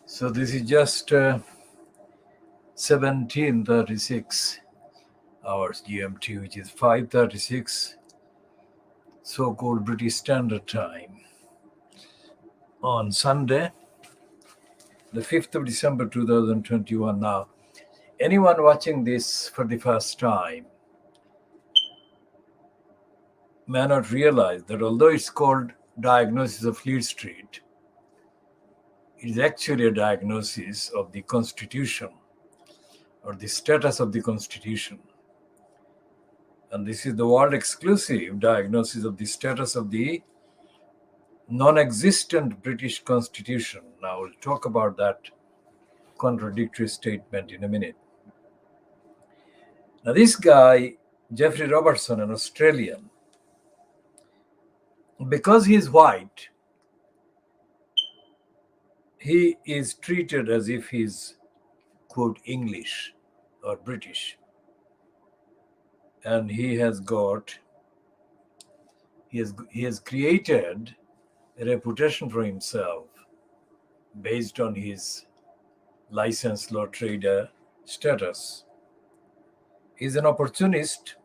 So this is just 17:36 hours GMT, which is 5:36 so-called British Standard Time on Sunday, the 5th of December 2021. Now, anyone watching this for the first time may not realize that although it's called Diagnosis of Fleet Street, it is actually a diagnosis of the Constitution or the status of the Constitution. And this is the world exclusive diagnosis of the status of the non-existent British Constitution. Now we'll talk about that contradictory statement in a minute. Now this guy, Jeffrey Robertson, an Australian, because he is white, he is treated as if he's, quote, English or British. And he has created a reputation for himself based on his licensed law trader status. He's an opportunist,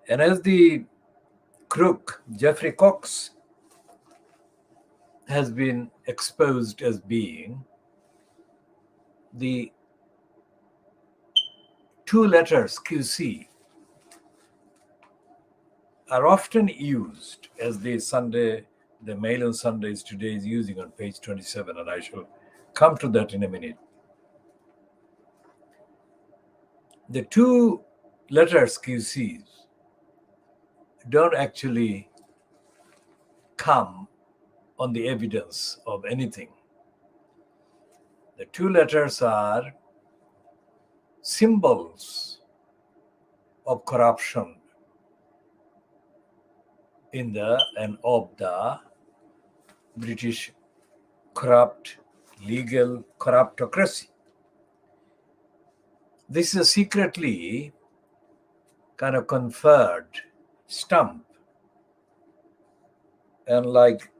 and as the crook Jeffrey Cox has been exposed as being, the two letters QC are often used as the Mail on Sundays today is using on page 27, and I shall come to that in a minute. The two letters QCs don't actually come on the evidence of anything. The two letters are symbols of corruption of the British corrupt legal corruptocracy. This is a secretly kind of conferred stamp, and like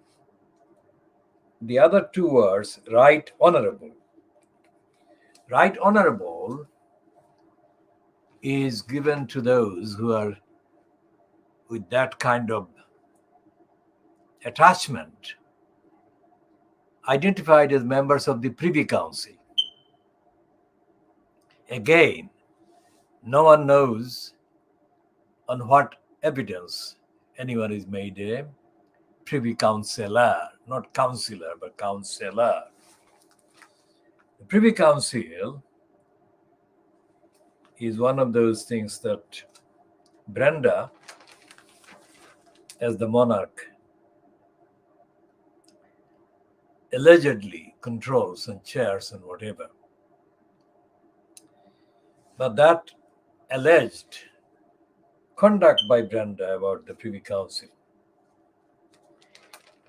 the other two words, right honorable. Right honorable is given to those who are with that kind of attachment, identified as members of the Privy Council. Again, no one knows on what evidence anyone is made a Privy Councillor, not councillor, but councillor. The Privy Council is one of those things that Brenda, as the monarch, allegedly controls and chairs and whatever. But that alleged conduct by Brenda about the Privy Council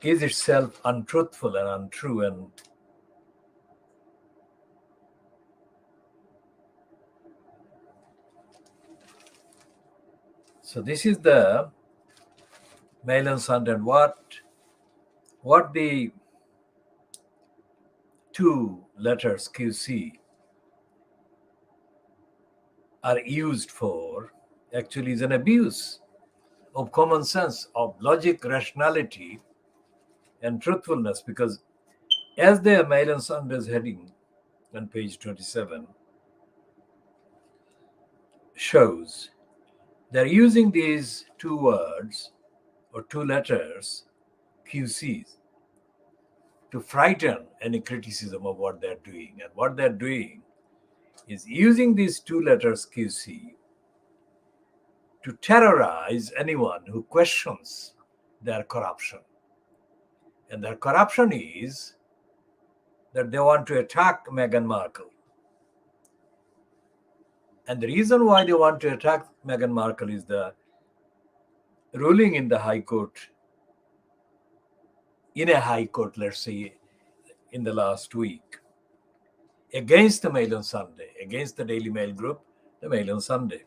is itself untruthful and untrue, and so this is the Mail on Sunday, and what the two letters QC are used for actually is an abuse of common sense, of logic, rationality, and truthfulness, because as the Mail on Sunday's heading on page 27 shows, they're using these two words or two letters, QCs, to frighten any criticism of what they're doing. And what they're doing is using these two letters QC to terrorize anyone who questions their corruption. And their corruption is that they want to attack Meghan Markle. And the reason why they want to attack Meghan Markle is the ruling in the High Court, let's say, in the last week, against the Mail on Sunday, against the Daily Mail group, the Mail on Sunday,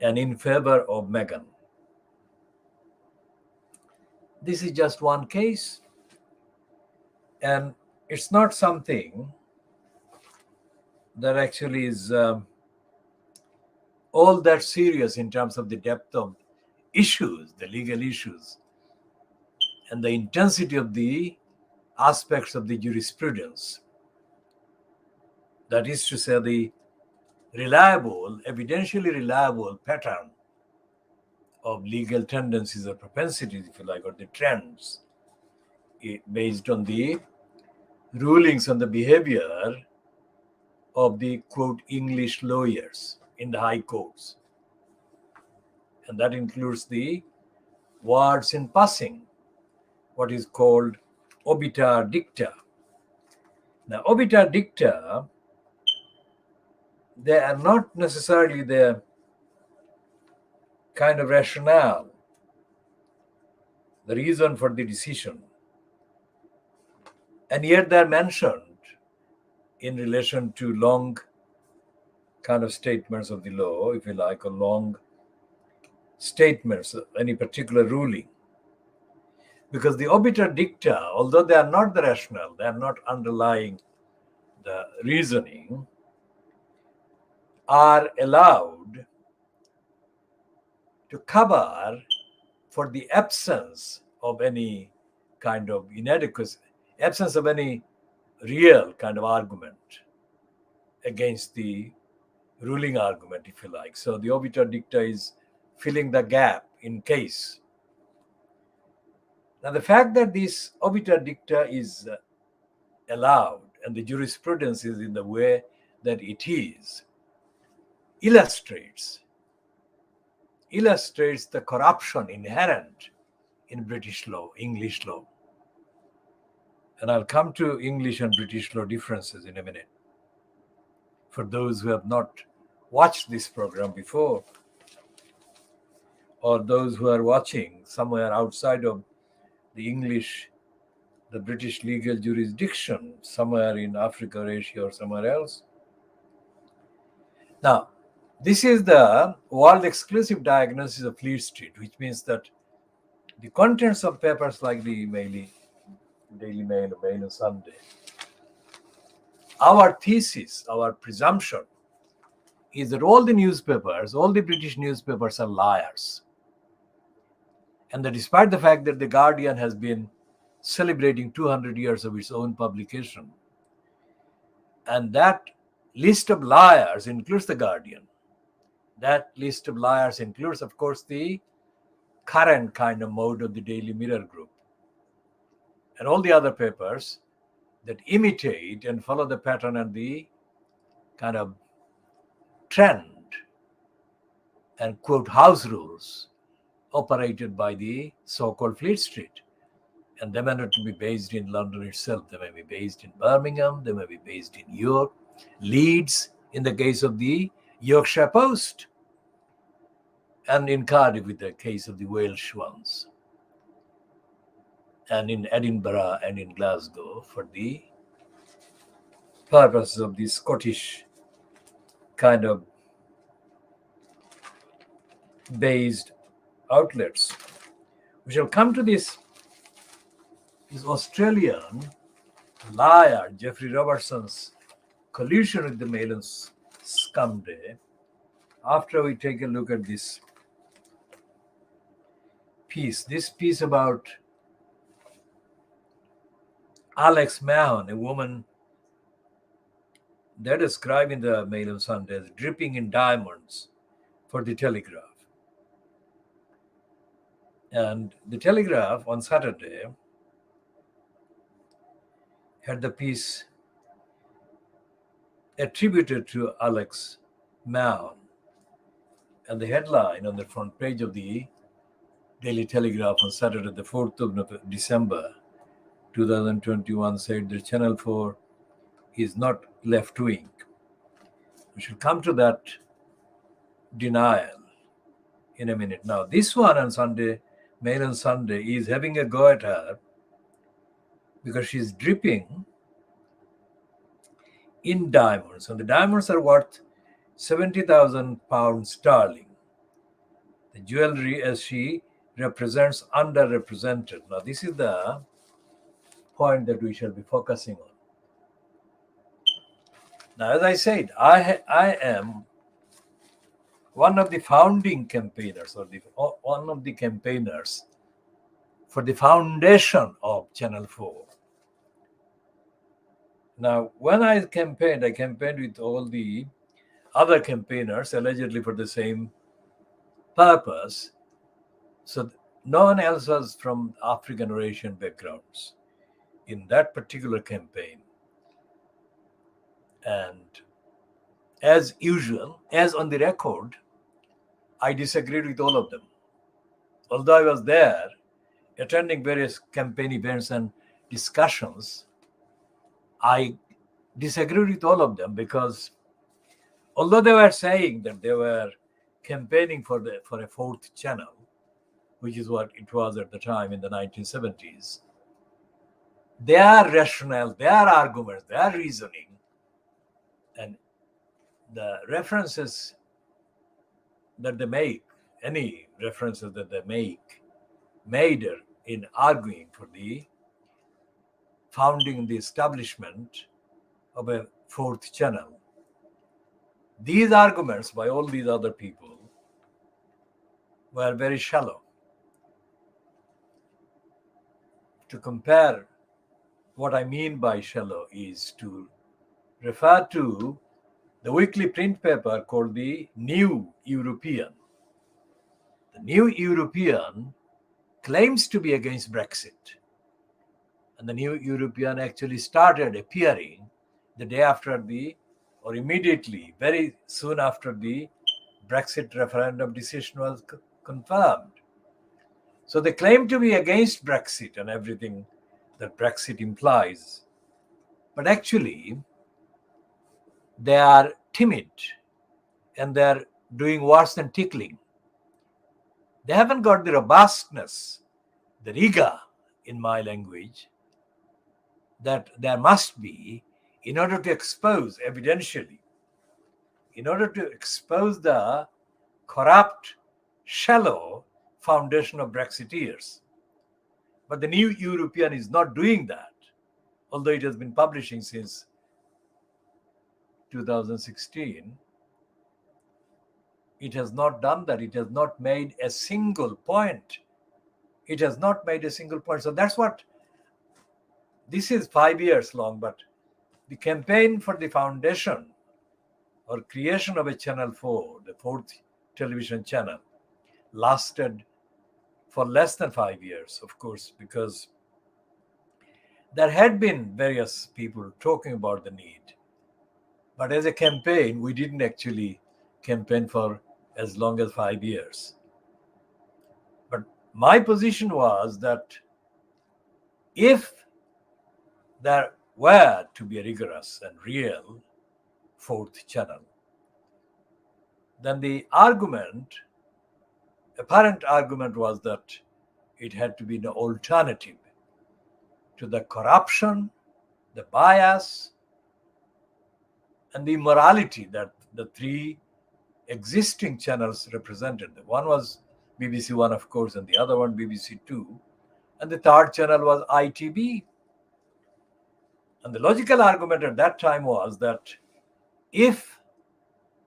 and in favor of Meghan. This is just one case. And it's not something that actually is all that serious in terms of the depth of issues, the legal issues, and the intensity of the aspects of the jurisprudence. That is to say, the reliable, evidentially reliable pattern of legal tendencies or propensities, if you like, or the trends based on the rulings on the behavior of the quote English lawyers in the high courts. And that includes the words in passing, what is called obiter dicta. Now, obiter dicta, they are not necessarily the kind of rationale, the reason for the decision. And yet they're mentioned in relation to long kind of statements of the law, if you like, or long statements of any particular ruling. Because the obiter dicta, although they are not the rationale, they are not underlying the reasoning, are allowed to cover for the absence of any kind of inadequacy, absence of any real kind of argument against the ruling argument, if you like. So the obiter dicta is filling the gap in case. Now, the fact that this obiter dicta is allowed and the jurisprudence is in the way that it is illustrates the corruption inherent in British law, English law. And I'll come to English and British law differences in a minute. For those who have not watched this program before, or those who are watching somewhere outside of the British legal jurisdiction, somewhere in Africa or Asia or somewhere else. Now, this is the world exclusive diagnosis of Fleet Street, which means that the contents of papers like the Daily Mail, Mail and Sunday, our thesis, our presumption is that all the British newspapers are liars. And that despite the fact that the Guardian has been celebrating 200 years of its own publication, and that list of liars includes the Guardian. That list of liars includes, of course, the current kind of mode of the Daily Mirror group and all the other papers that imitate and follow the pattern and the kind of trend and quote house rules operated by the so-called Fleet Street. And they may not be based in London itself. They may be based in Birmingham. They may be based in York, Leeds, in the case of the Yorkshire Post, and in Cardiff with the case of the Welsh ones, and in Edinburgh and in Glasgow for the purposes of the Scottish kind of based outlets. We shall come to this Australian liar, Jeffrey Robertson's collusion with the Mail and Sunday, after we take a look at this piece about Alex Mahon, a woman they describe in the Mail and Sunday as dripping in diamonds for the Telegraph. And the Telegraph on Saturday had the piece attributed to Alex Mahon. And the headline on the front page of the Daily Telegraph on Saturday, the 4th of December 2021 said that Channel 4 is not left-wing. We should come to that denial in a minute. Now, this one on Sunday, Mail and Sunday, is having a go at her because she's dripping in diamonds. And the diamonds are worth £70,000 sterling. The jewelry, as she represents, underrepresented. Now, this is the point that we shall be focusing on. Now, as I said, I am one of the founding campaigners, or one of the campaigners for the foundation of Channel 4. Now, when I campaigned with all the other campaigners allegedly for the same purpose. So no one else was from African or Asian backgrounds in that particular campaign. And as usual, as on the record, I disagreed with all of them. Although I was there attending various campaign events and discussions, I disagreed with all of them because although they were saying that they were campaigning for a fourth channel, which is what it was at the time in the 1970s, their rationale, their arguments, their reasoning, and the references that they make, any references that they made in arguing for the founding, the establishment of a fourth channel, these arguments by all these other people were very shallow. To compare, what I mean by shallow is to refer to the weekly print paper called the New European. The New European claims to be against Brexit. And the New European actually started appearing the day after or immediately, very soon after the Brexit referendum decision was confirmed. So they claim to be against Brexit and everything that Brexit implies. But actually, they are timid and they're doing worse than tickling. They haven't got the robustness, the rigor, in my language, that there must be in order to expose evidentially, in order to expose the corrupt, shallow foundation of Brexiteers. But the New European is not doing that, although it has been publishing since 2016. It has not done that. It has not made a single point. It has not made a single point. So that's what, this is 5 years long, but the campaign for the foundation or creation of a Channel 4, the fourth television channel, lasted for less than 5 years, of course, because there had been various people talking about the need. But as a campaign, we didn't actually campaign for as long as 5 years. But my position was that if there were to be a rigorous and real fourth channel, then the apparent argument was that it had to be an alternative to the corruption, the bias, and the immorality that the three existing channels represented. One was BBC One, of course, and the other one BBC Two, and the third channel was ITV. And the logical argument at that time was that if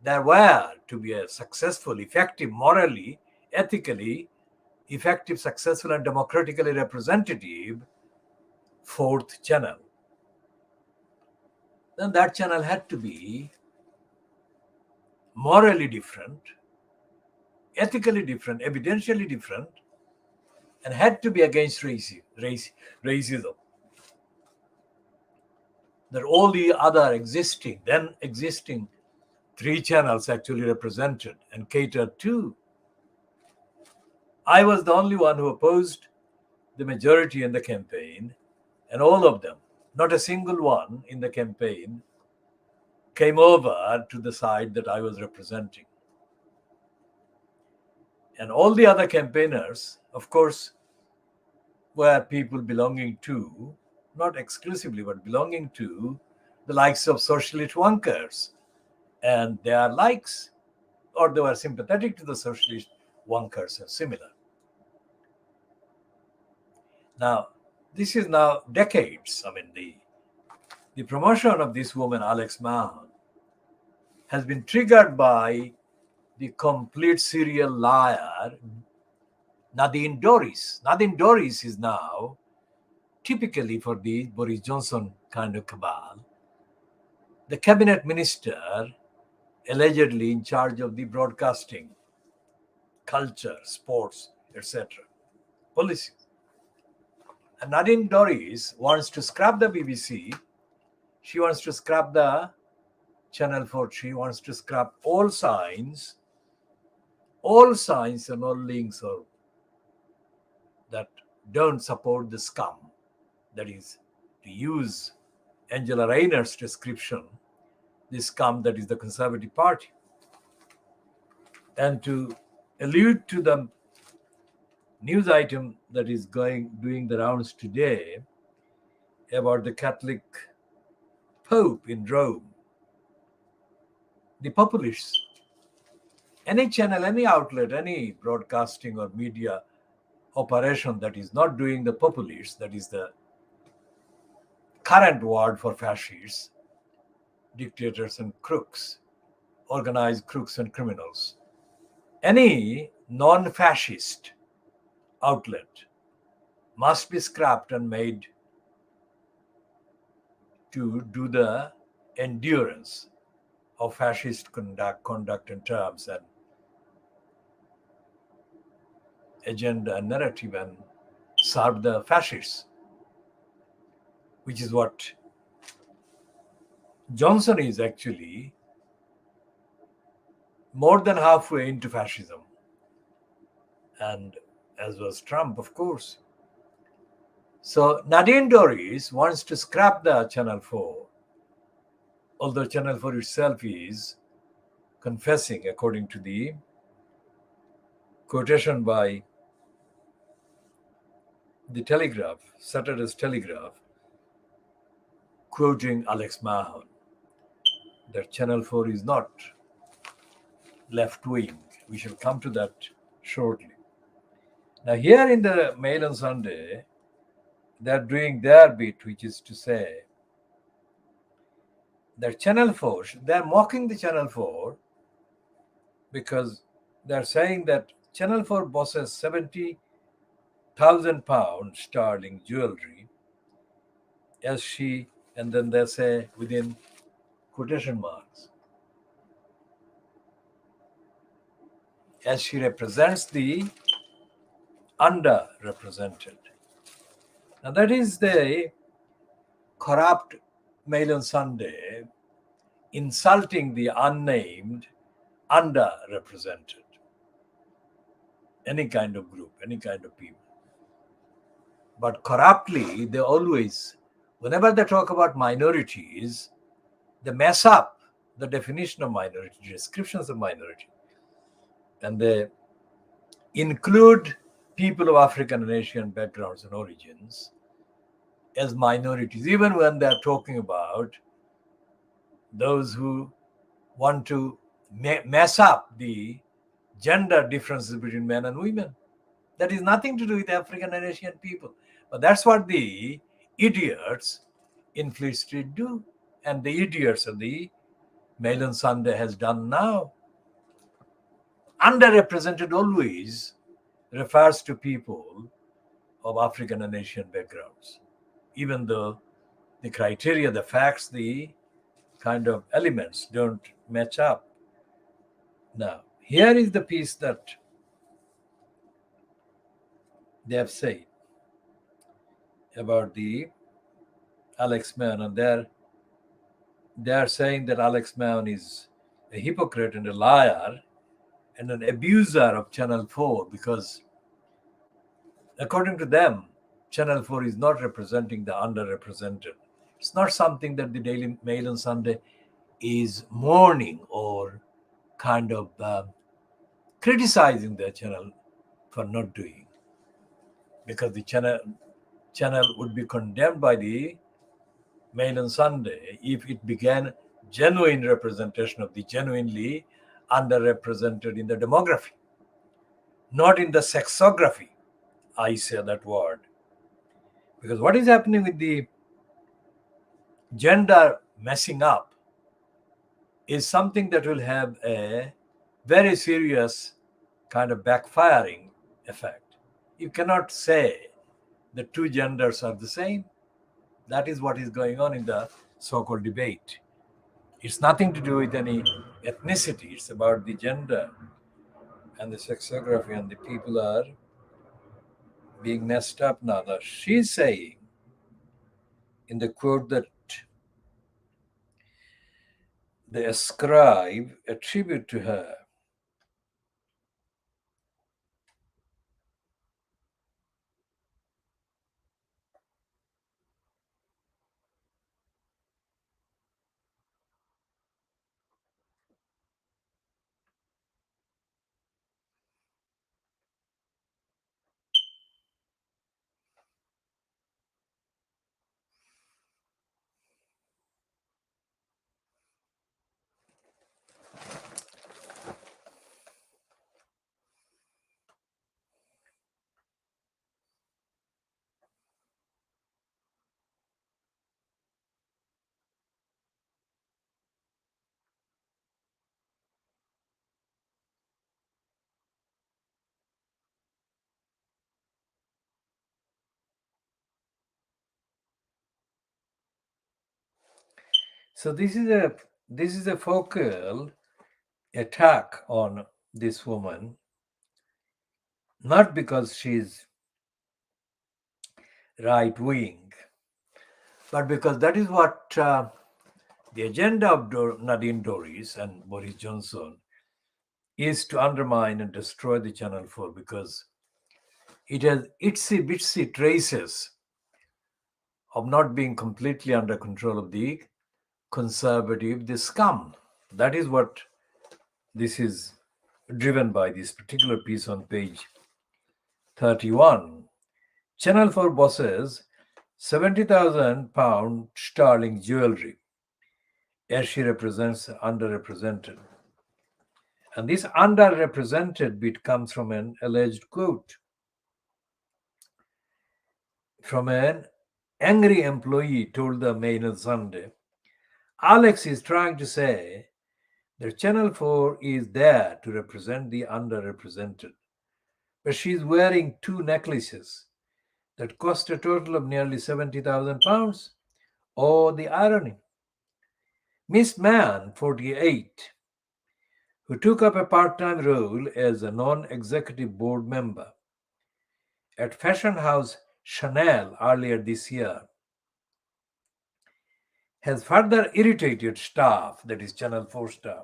there were to be a successful, effective, morally, ethically effective, successful, and democratically representative fourth channel, then that channel had to be morally different, ethically different, evidentially different, and had to be against racism. That all the other existing three channels actually represented and catered to. I was the only one who opposed the majority in the campaign, and all of them, not a single one in the campaign, came over to the side that I was representing. And all the other campaigners, of course, were people belonging to, not exclusively, but belonging to the likes of socialist wonkers and their likes, or they were sympathetic to the socialist wonkers and similar. Now, This is now decades. I mean, the promotion of this woman, Alex Mahon, has been triggered by the complete serial liar, Nadine Dorries. Nadine Dorries is now typically for the Boris Johnson kind of cabal, the cabinet minister allegedly in charge of the broadcasting, culture, sports, etc. policies. And Nadine Dorries wants to scrap the BBC. She wants to scrap the Channel 4. She wants to scrap all signs and all links or that don't support the scum. That is, to use Angela Rayner's description, the scum that is the Conservative Party. And to allude to the news item that is doing the rounds today about the Catholic Pope in Rome, the populists, any channel, any outlet, any broadcasting or media operation that is not doing the populists, that is the current word for fascists, dictators and crooks, organized crooks and criminals, any non-fascist outlet must be scrapped and made to do the endurance of fascist conduct and terms and agenda and narrative and serve the fascists, which is what Johnson is actually more than halfway into fascism, and as was Trump, of course. So Nadine Dorries wants to scrap the Channel 4, although Channel 4 itself is confessing, according to the quotation by the Telegraph, Saturday's Telegraph, quoting Alex Mahon, that Channel 4 is not left-wing. We shall come to that shortly. Now, here in the Mail on Sunday, they're doing their bit, which is to say that Channel 4, they're mocking the Channel 4 because they're saying that Channel 4 bosses 70,000 pounds sterling jewelry, as she, and then they say within quotation marks, as she represents the underrepresented. Now that is the corrupt Mail on Sunday insulting the unnamed underrepresented, any kind of group, any kind of people. But corruptly, they always, whenever they talk about minorities, they mess up the definition of minority, descriptions of minority. And they include people of African and Asian backgrounds and origins as minorities, even when they're talking about those who want to mess up the gender differences between men and women. That is nothing to do with African and Asian people. But that's what the idiots in Fleet Street do. And the idiots of the Mail on Sunday has done now. Underrepresented always refers to people of African and Asian backgrounds, even though the criteria, the facts, the kind of elements don't match up. Now, here is the piece that they have said about the Alex Mahon, and they are saying that Alex Mahon is a hypocrite and a liar and an abuser of Channel 4 because, according to them, Channel 4 is not representing the underrepresented. It's not something that the Daily Mail on Sunday is mourning or kind of criticizing their channel for not doing, because the channel would be condemned by the Mail on Sunday if it began genuine representation of the genuinely underrepresented in the demography, not in the sexography. I say that word, Because what is happening with the gender messing up is something that will have a very serious kind of backfiring effect. You cannot say the two genders are the same. That is what is going on in the so called debate. It's nothing to do with any ethnicity, it's about the gender and the sexography, and the people are being messed up now. Now, she's saying in the quote that they ascribe a tribute to her. So this is a focal attack on this woman, not because she's right wing, but because that is what the agenda of Nadine Dorries and Boris Johnson is, to undermine and destroy the Channel 4, because it has itsy bitsy traces of not being completely under control of the conservative, the scum. That is what this is driven by, this particular piece on page 31. Channel 4 bosses £70,000 sterling jewelry as she represents underrepresented. And this underrepresented bit comes from an alleged quote from an angry employee told the Mail on Sunday. Alex is trying to say that Channel 4 is there to represent the underrepresented, but she's wearing two necklaces that cost a total of nearly £70,000. Oh, the irony. Miss Mann, 48, who took up a part time role as a non executive board member at fashion house Chanel earlier this year, has further irritated staff, that is Channel 4 staff,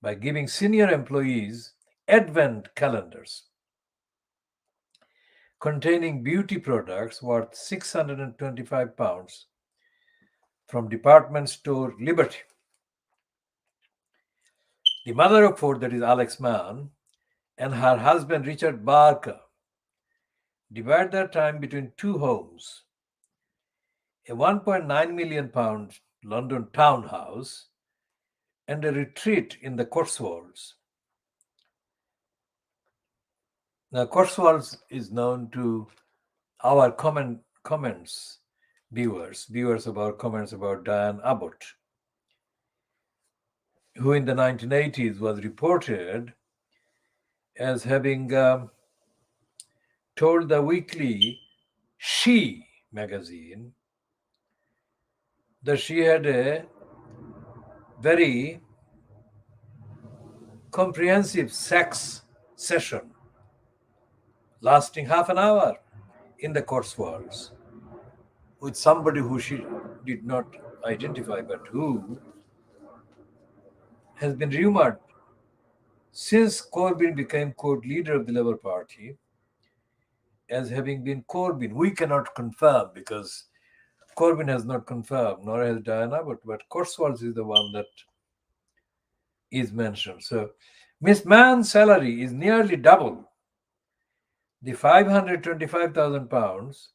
by giving senior employees advent calendars containing beauty products worth £625 from department store Liberty. The mother of four, that is Alex Mann, and her husband Richard Barker divide their time between two homes, a £1.9 million London townhouse and a retreat in the Cotswolds. Now, Cotswolds is known to our comments viewers of our comments about Diane Abbott, who in the 1980s was reported as having told the weekly She magazine that she had a very comprehensive sex session lasting half an hour in the Cotswolds with somebody who she did not identify, but who has been rumored since Corbyn became court leader of the Labour Party as having been Corbyn. We cannot confirm because Corbyn has not confirmed, nor has Diana Abbott, but Cotswolds is the one that is mentioned. So Miss Mann's salary is nearly double the £525,000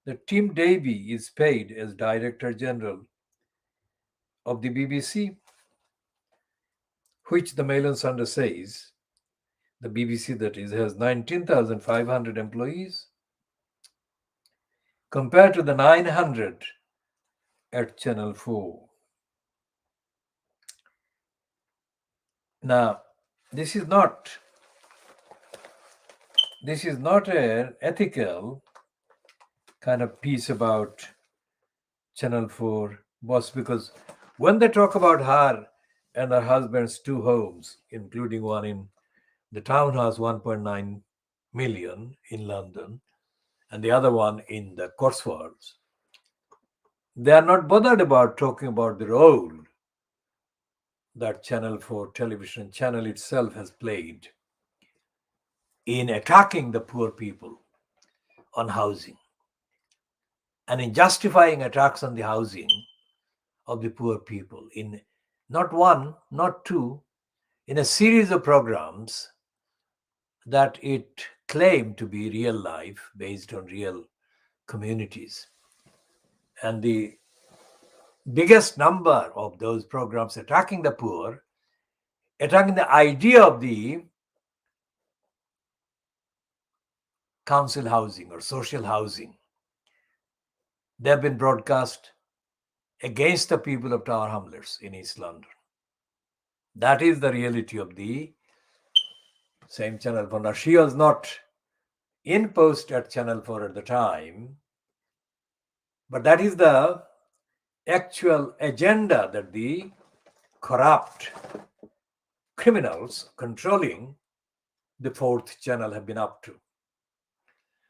that Tim Davie is paid as Director General of the BBC, which the Mail on Sunday says, the BBC that is, has 19,500 employees. compared to the 900 at Channel 4. Now, this is not an ethical kind of piece about Channel 4 boss, because when they talk about her and her husband's two homes, including one in the townhouse, 1.9 million in London, and the other one in the Cotswolds, they are not bothered about talking about the role that Channel 4 television channel itself has played in attacking the poor people on housing and in justifying attacks on the housing of the poor people in not one, not two, in a series of programs that it claimed to be real life based on real communities. And the biggest number of those programs attacking the poor, attacking the idea of the council housing or social housing, they have been broadcast against the people of Tower Hamlets in East London. That is the reality of the same Channel 4. Now, she was not in post at Channel 4 at the time, but that is the actual agenda that the corrupt criminals controlling the fourth channel have been up to.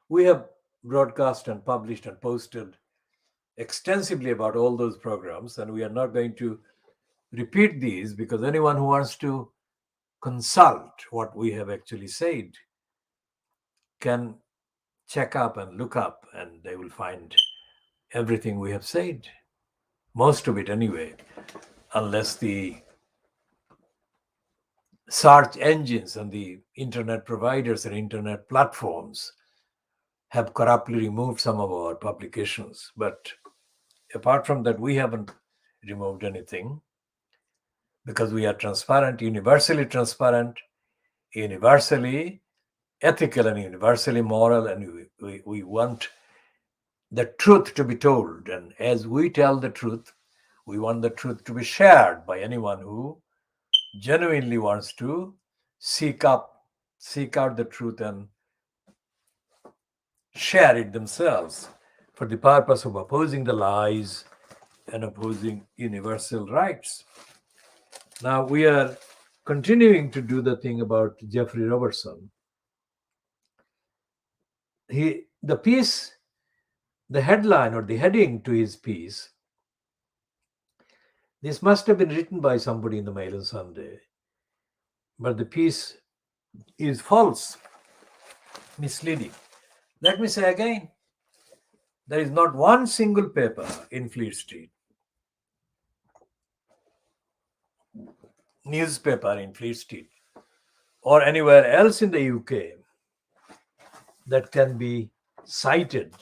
We have broadcast and published and posted extensively about all those programs, and we are not going to repeat these because anyone who wants to consult what we have actually said can check up and look up, and they will find everything we have said, most of it anyway, unless the search engines and the internet providers and internet platforms have corruptly removed some of our publications. But apart from that, we haven't removed anything because we are transparent, universally ethical, and universally moral, and we want the truth to be told. And as we tell the truth, we want the truth to be shared by anyone who genuinely wants to seek out the truth and share it themselves for the purpose of opposing the lies and opposing universal rights. Now we are continuing to do the thing about Jeffrey Robertson. The piece, the headline or the heading to his piece, this must have been written by somebody in the Mail on Sunday, but the piece is false, misleading. Let me say again, there is not one single paper in Fleet Street, newspaper in Fleet Street, or anywhere else in the UK that can be cited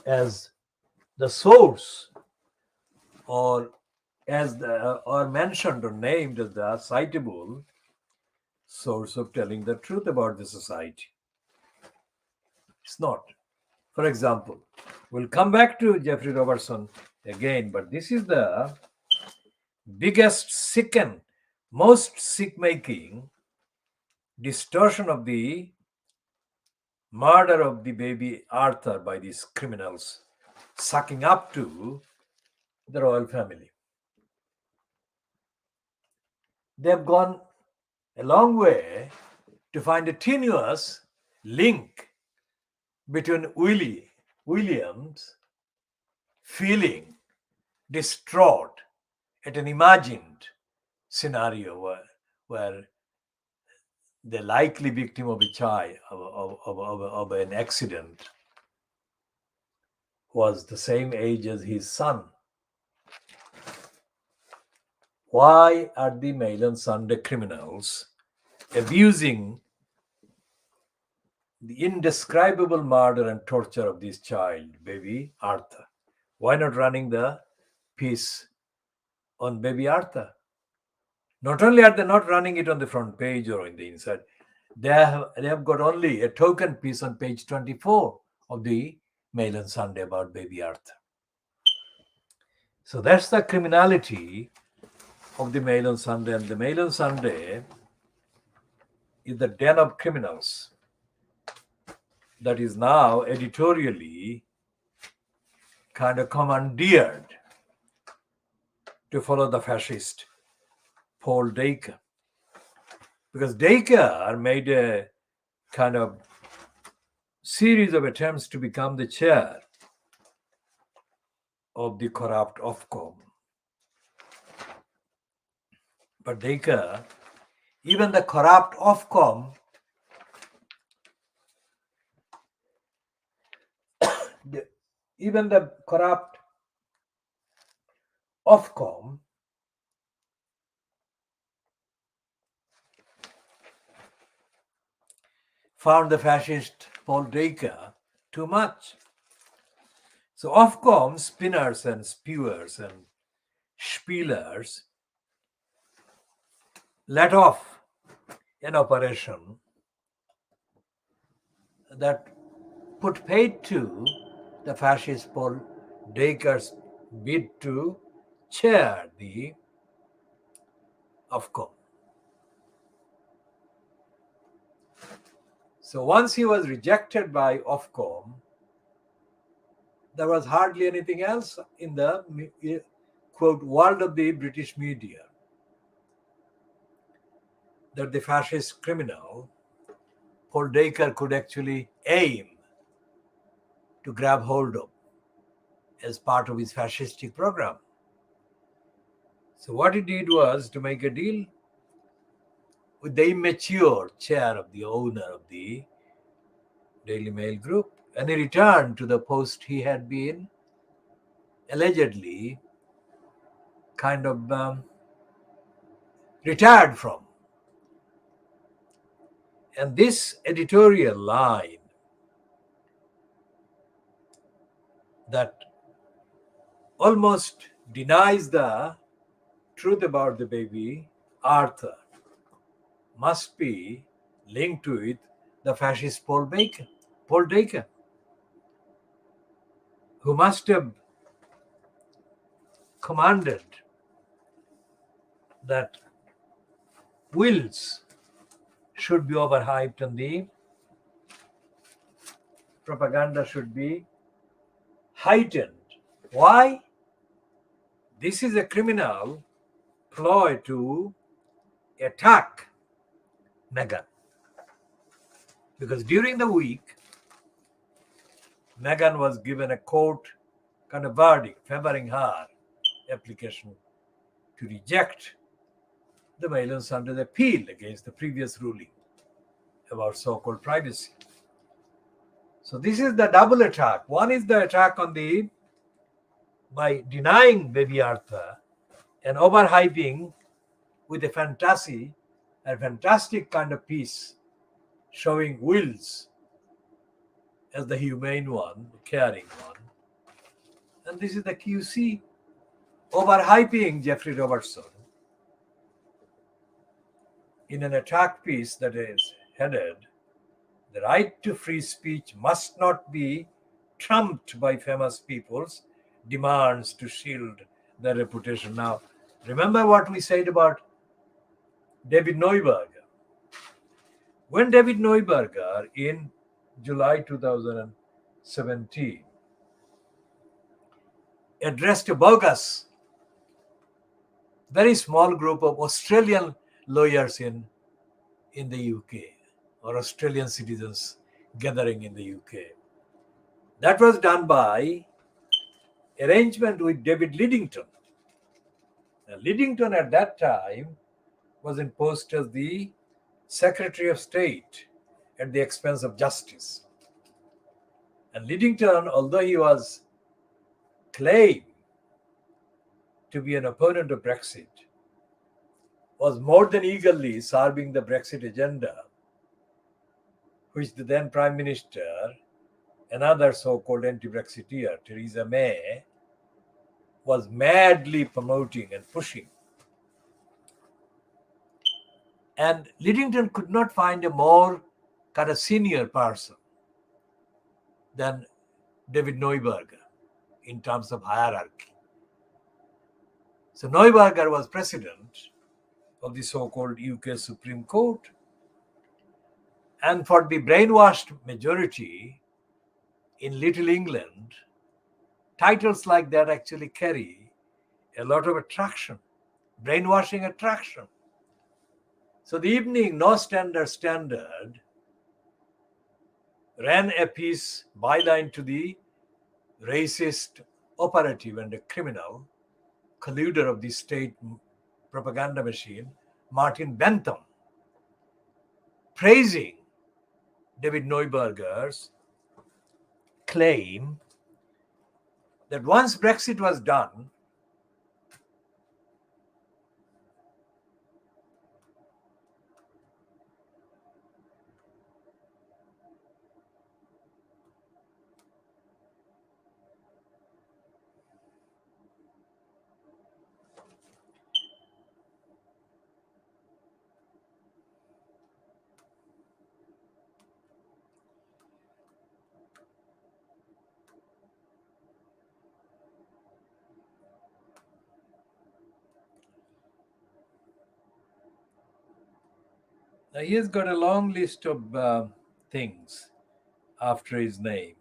as the source or mentioned or named as the citable source of telling the truth about the society. It's not. For example, we'll come back to Jeffrey Robertson again, but this is the biggest most sick-making distortion of the murder of the baby Arthur by these criminals sucking up to the royal family. They've gone a long way to find a tenuous link between William's feeling distraught at an imagined scenario where the likely victim of a child of an accident was the same age as his son. Why are the Mail on Sunday criminals abusing the indescribable murder and torture of this child, baby Arthur? Why not running the piece on baby Arthur? Not only are they not running it on the front page or in the inside, they have got only a token piece on page 24 of the Mail on Sunday about baby Arthur. So that's the criminality of the Mail on Sunday. And the Mail on Sunday is the den of criminals that is now editorially kind of commandeered to follow the fascist Paul Dacre. Because Dacre made a kind of series of attempts to become the chair of the corrupt Ofcom. But Dacre, even the corrupt Ofcom, even the corrupt Ofcom found the fascist Paul Dacre too much. So Ofcom spinners and spewers and spielers let off an operation that put paid to the fascist Paul Dacre's bid to chair the Ofcom. So once he was rejected by Ofcom, there was hardly anything else in the quote world of the British media that the fascist criminal Paul Dacre could actually aim to grab hold of as part of his fascistic program. So what he did was to make a deal with the immature chair of the owner of the Daily Mail group, and he returned to the post he had been allegedly kind of retired from. And this editorial line that almost denies the truth about the baby Arthur must be linked to it the fascist Paul Dacre, who must have commanded that wills should be overhyped and the propaganda should be heightened. Why? This is a criminal ploy to attack Meghan. Because during the week, Meghan was given a court kind of verdict favoring her application to reject the Mail on Sunday's appeal against the previous ruling about so-called privacy. So this is the double attack. One is the attack on the by denying baby Arthur and overhyping with a fantastic kind of piece showing Wills as the humane one, the caring one. And this is the QC overhyping Jeffrey Robertson in an attack piece that is headed, "The right to free speech must not be trumped by famous people's demands to shield their reputation." Now, remember what we said about David Neuberger. When David Neuberger in July 2017 addressed a bogus, very small group of Australian lawyers in the UK, or Australian citizens gathering in the UK. That was done by arrangement with David Lidington. Now, Lidington at that time was in post as the Secretary of State at the expense of justice. And Lidington, although he was claimed to be an opponent of Brexit, was more than eagerly serving the Brexit agenda, which the then Prime Minister, another so-called anti-Brexiteer, Theresa May, was madly promoting and pushing. And Lidington could not find a more kind of senior person than David Neuberger in terms of hierarchy. So Neuberger was president of the so-called UK Supreme Court. And for the brainwashed majority in Little England, titles like that actually carry a lot of attraction, brainwashing attraction. So the Evening Standard ran a piece byline to the racist operative and a criminal colluder of the state propaganda machine, Martin Bentham, praising David Neuberger's claim that once Brexit was done, now he has got a long list of things after his name.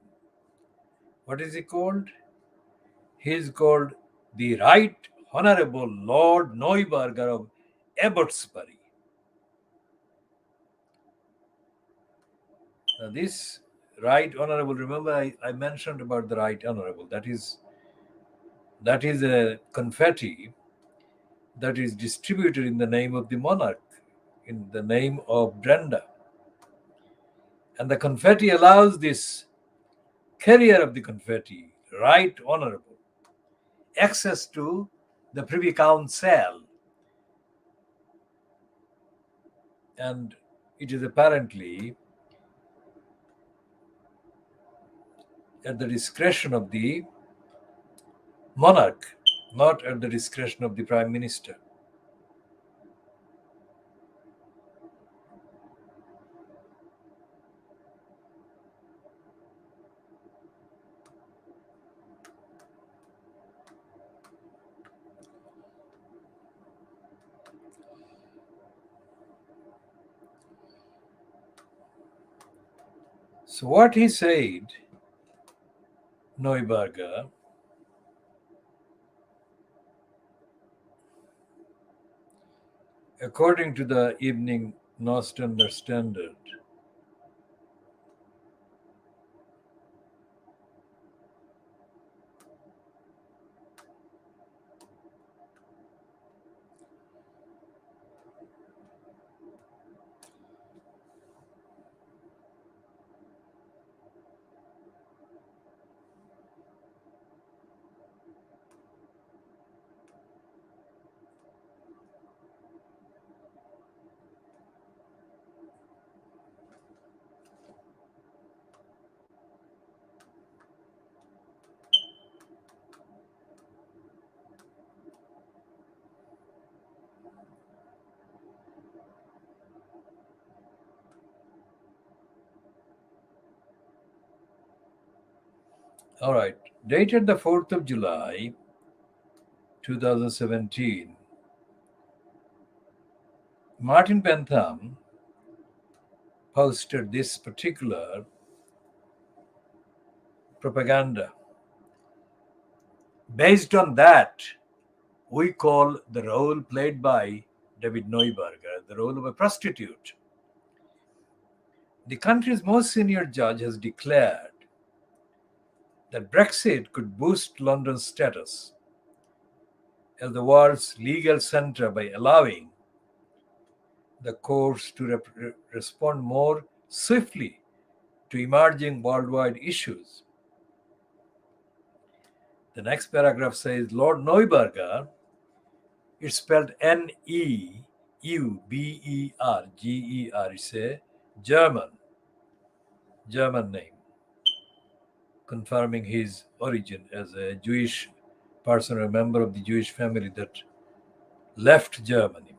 What is he called? He is called the Right Honorable Lord Neuberger of Abbotsbury. Now this Right Honorable, remember I mentioned about the Right Honorable. That is a confetti that is distributed in the name of the monarch, in the name of Brenda. And the confetti allows this carrier of the confetti, Right Honorable, access to the Privy Council. And it is apparently at the discretion of the monarch, not at the discretion of the Prime Minister. So what he said, Neuberger, according to the Evening Standard, all right, dated the 4th of July, 2017, Martin Bentham posted this particular propaganda. Based on that, we call the role played by David Neuberger the role of a prostitute. The country's most senior judge has declared that Brexit could boost London's status as the world's legal center by allowing the courts to respond more swiftly to emerging worldwide issues. The next paragraph says Lord Neuberger, it's spelled Neuberger, it's a German name, confirming his origin as a Jewish person, a member of the Jewish family that left Germany.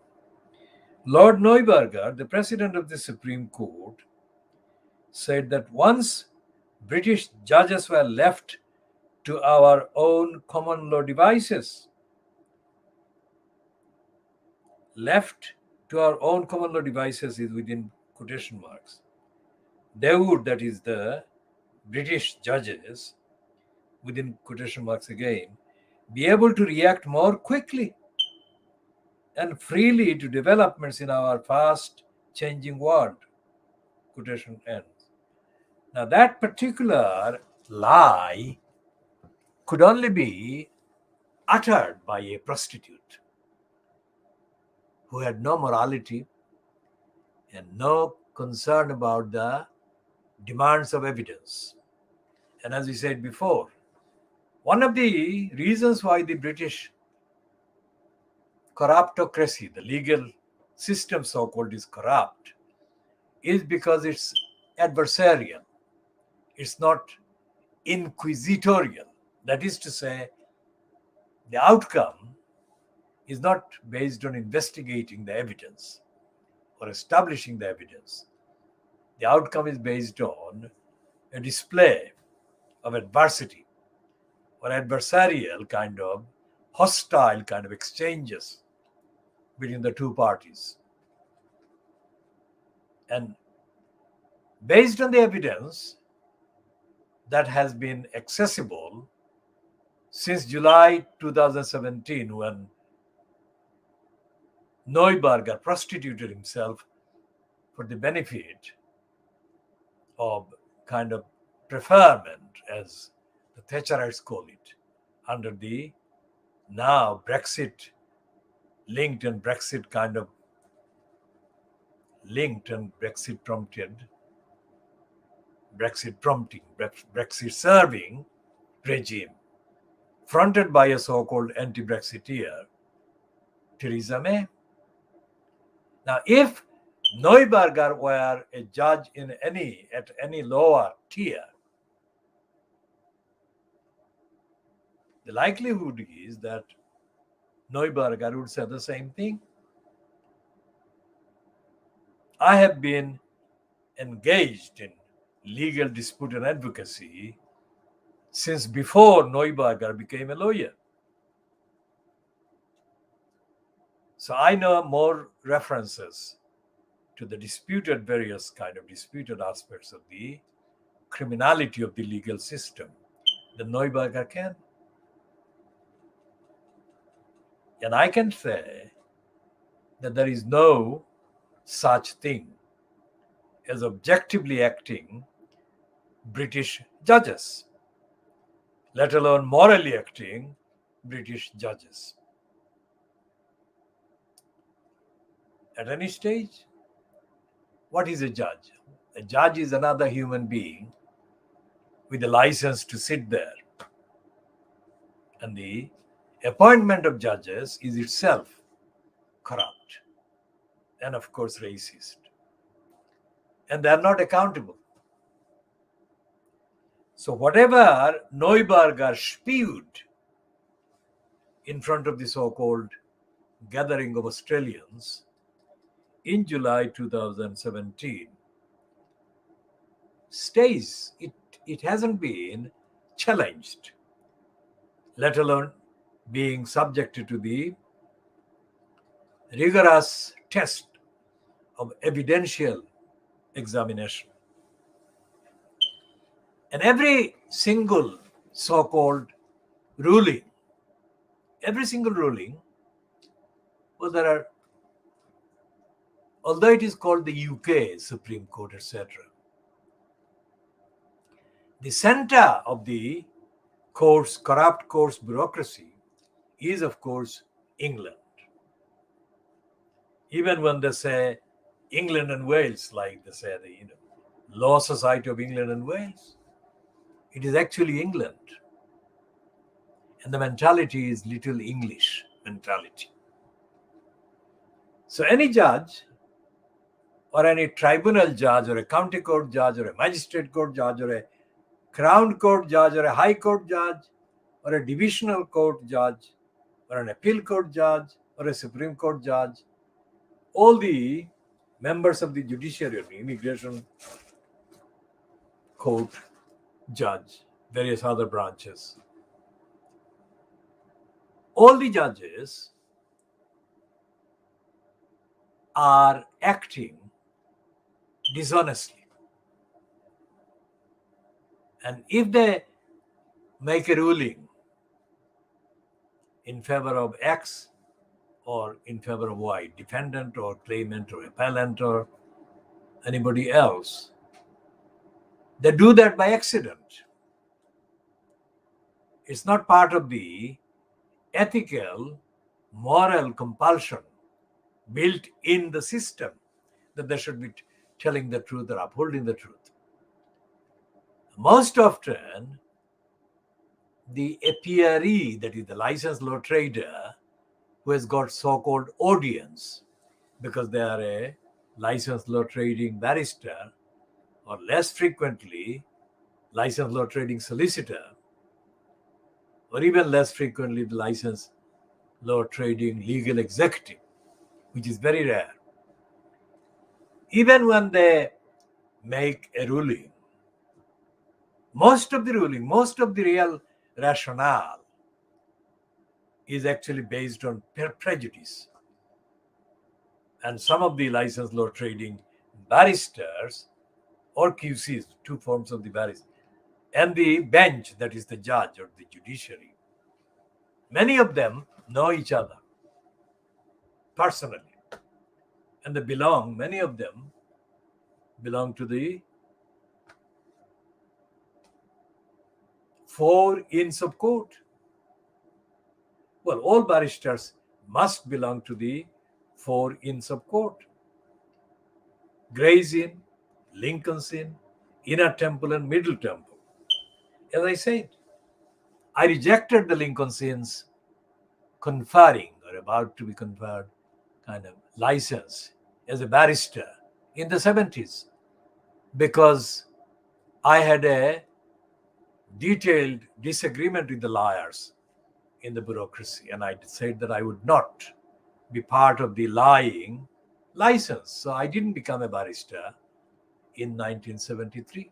Lord Neuberger, the president of the Supreme Court, said that once British judges were left to our own common law devices. Left to our own common law devices is within quotation marks. They would, that is the British judges, within quotation marks again, be able to react more quickly and freely to developments in our fast changing world. Quotation ends. Now, that particular lie could only be uttered by a prostitute who had no morality and no concern about the demands of evidence. And as we said before, one of the reasons why the British corruptocracy, the legal system so called, is corrupt is because it's adversarial. It's not inquisitorial. That is to say, the outcome is not based on investigating the evidence or establishing the evidence. The outcome is based on a display of adversity or adversarial kind of hostile kind of exchanges between the two parties. And based on the evidence that has been accessible since July 2017, when Neuberger prostituted himself for the benefit of kind of preferment, as the Thatcherites call it, under the now Brexit linked and Brexit kind of linked and Brexit prompting, Brexit serving regime, fronted by a so-called anti-Brexiteer, Theresa May. Now, if Neuberger were a judge at any lower tier, the likelihood is that Neuberger would say the same thing. I have been engaged in legal dispute and advocacy since before Neuberger became a lawyer. So I know more references to the various kind of disputed aspects of the criminality of the legal system than Neuberger can. And I can say that there is no such thing as objectively acting British judges, let alone morally acting British judges. At any stage, what is a judge? A judge is another human being with a license to sit there. And the appointment of judges is itself corrupt and, of course, racist. And they are not accountable. So whatever Neuberger spewed in front of the so-called gathering of Australians in July 2017 stays. It hasn't been challenged, let alone being subjected to the rigorous test of evidential examination. And every single so-called ruling, well, although it is called the UK Supreme Court, etc., the center of the corrupt courts bureaucracy is, of course, England. Even when they say England and Wales, like they say the Law Society of England and Wales, it is actually England. And the mentality is little English mentality. So any judge or any tribunal judge or a county court judge or a magistrate court judge or a crown court judge or a high court judge or a divisional court judge or an appeal court judge or a Supreme Court judge, all the members of the judiciary or the immigration court judge, various other branches. All the judges are acting dishonestly. And if they make a ruling in favor of X or in favor of Y, defendant or claimant or appellant or anybody else, they do that by accident. It's not part of the ethical, moral compulsion built in the system that they should be telling the truth or upholding the truth. Most often, the appearee, that is the licensed law trader, who has got so-called audience because they are a licensed law trading barrister, or less frequently licensed law trading solicitor, or even less frequently the licensed law trading legal executive, which is very rare. Even when they make a ruling, most of the real rationale is actually based on prejudice. And some of the licensed law trading barristers or QCs, two forms of the barrister, and the bench, that is the judge or the judiciary, many of them know each other personally. And many of them belong to the four Inns of Court. Well, all barristers must belong to the four Inns of Court: Gray's Inn, Lincoln's Inn, Inner Temple, and Middle Temple. As I said, I rejected the Lincoln's Inn's conferring or about to be conferred kind of license as a barrister in the 70s because I had a detailed disagreement with the lawyers in the bureaucracy, and I said that I would not be part of the lying license. So I didn't become a barrister in 1973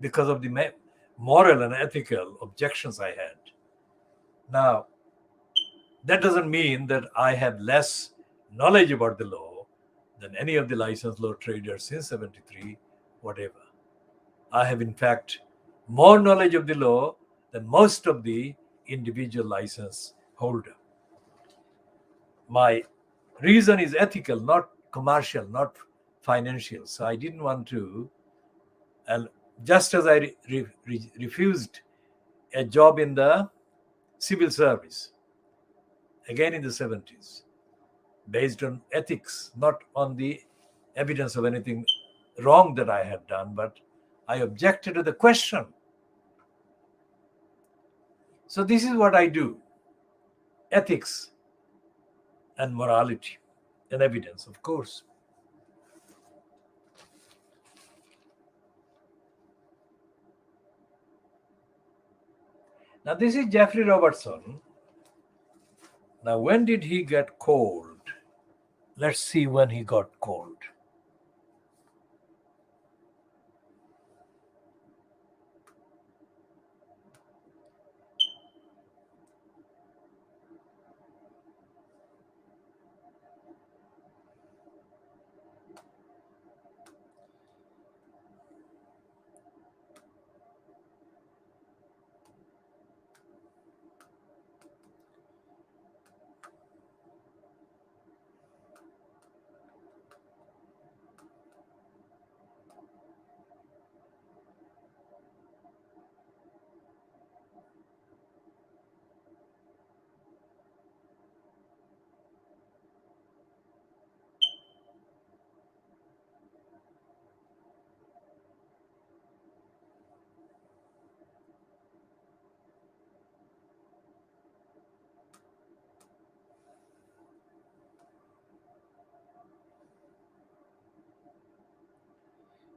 because of the moral and ethical objections I had. Now, that doesn't mean that I have less knowledge about the law than any of the licensed law traders since 73, whatever. I have, in fact, more knowledge of the law than most of the individual license holder. My reason is ethical, not commercial, not financial. So I didn't want to, and just as I refused a job in the civil service, again in the 70s, based on ethics, not on the evidence of anything wrong that I had done, but I objected to the question. So this is what I do: ethics and morality and evidence, of course. Now, this is Jeffrey Robertson. Now, when did he get cold? Let's see when he got cold.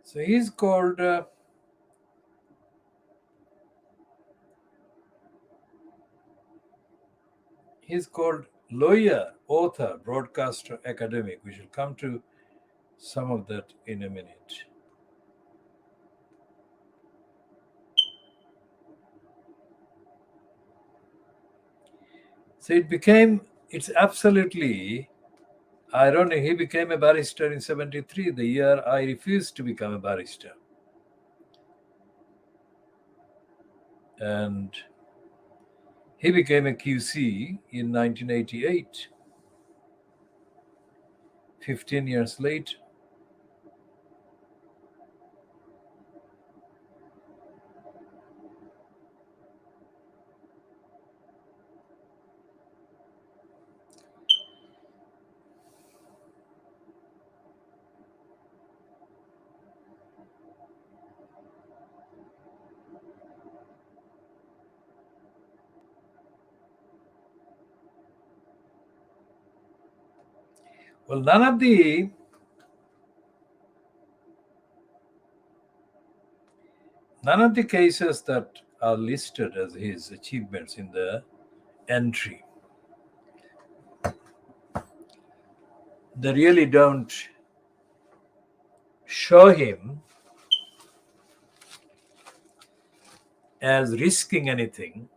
So he's called lawyer, author, broadcaster, academic. We shall come to some of that in a minute. So it's absolutely ironic. He became a barrister in 73, the year I refused to become a barrister. And he became a QC in 1988, 15 years later. Well, none of the cases that are listed as his achievements in the entry, they really don't show him as risking anything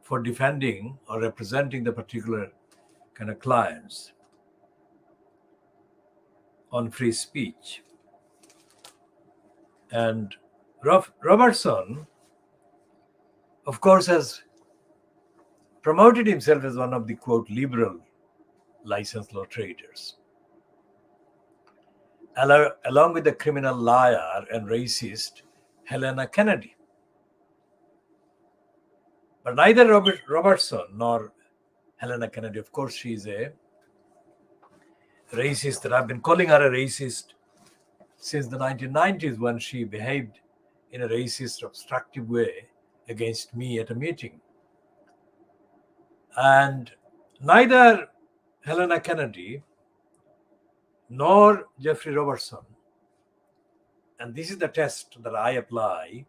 for defending or representing the particular kind of clients on free speech. And Robertson, of course, has promoted himself as one of the, quote, liberal licensed law traders, along with the criminal liar and racist Helena Kennedy. But neither Robertson nor Helena Kennedy, of course, she is a racist, that I've been calling her a racist since the 1990s, when she behaved in a racist, obstructive way against me at a meeting. And neither Helena Kennedy nor Jeffrey Robertson, and this is the test that I apply,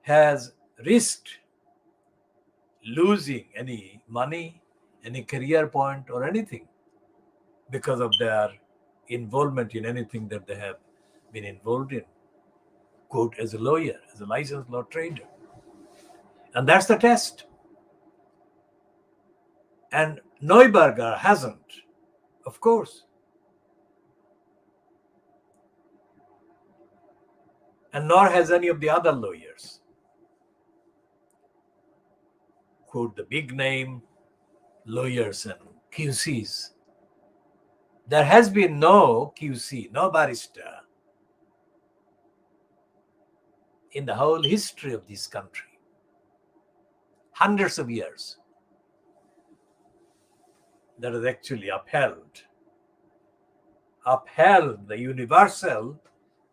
has risked losing any money, any career point, or anything because of their involvement in anything that they have been involved in, quote, as a lawyer, as a licensed law trader. And that's the test. And Neuberger hasn't, of course. And nor has any of the other lawyers. Quote, the big name lawyers and QCs. There has been no QC, no barrister in the whole history of this country, hundreds of years, that has actually upheld the universal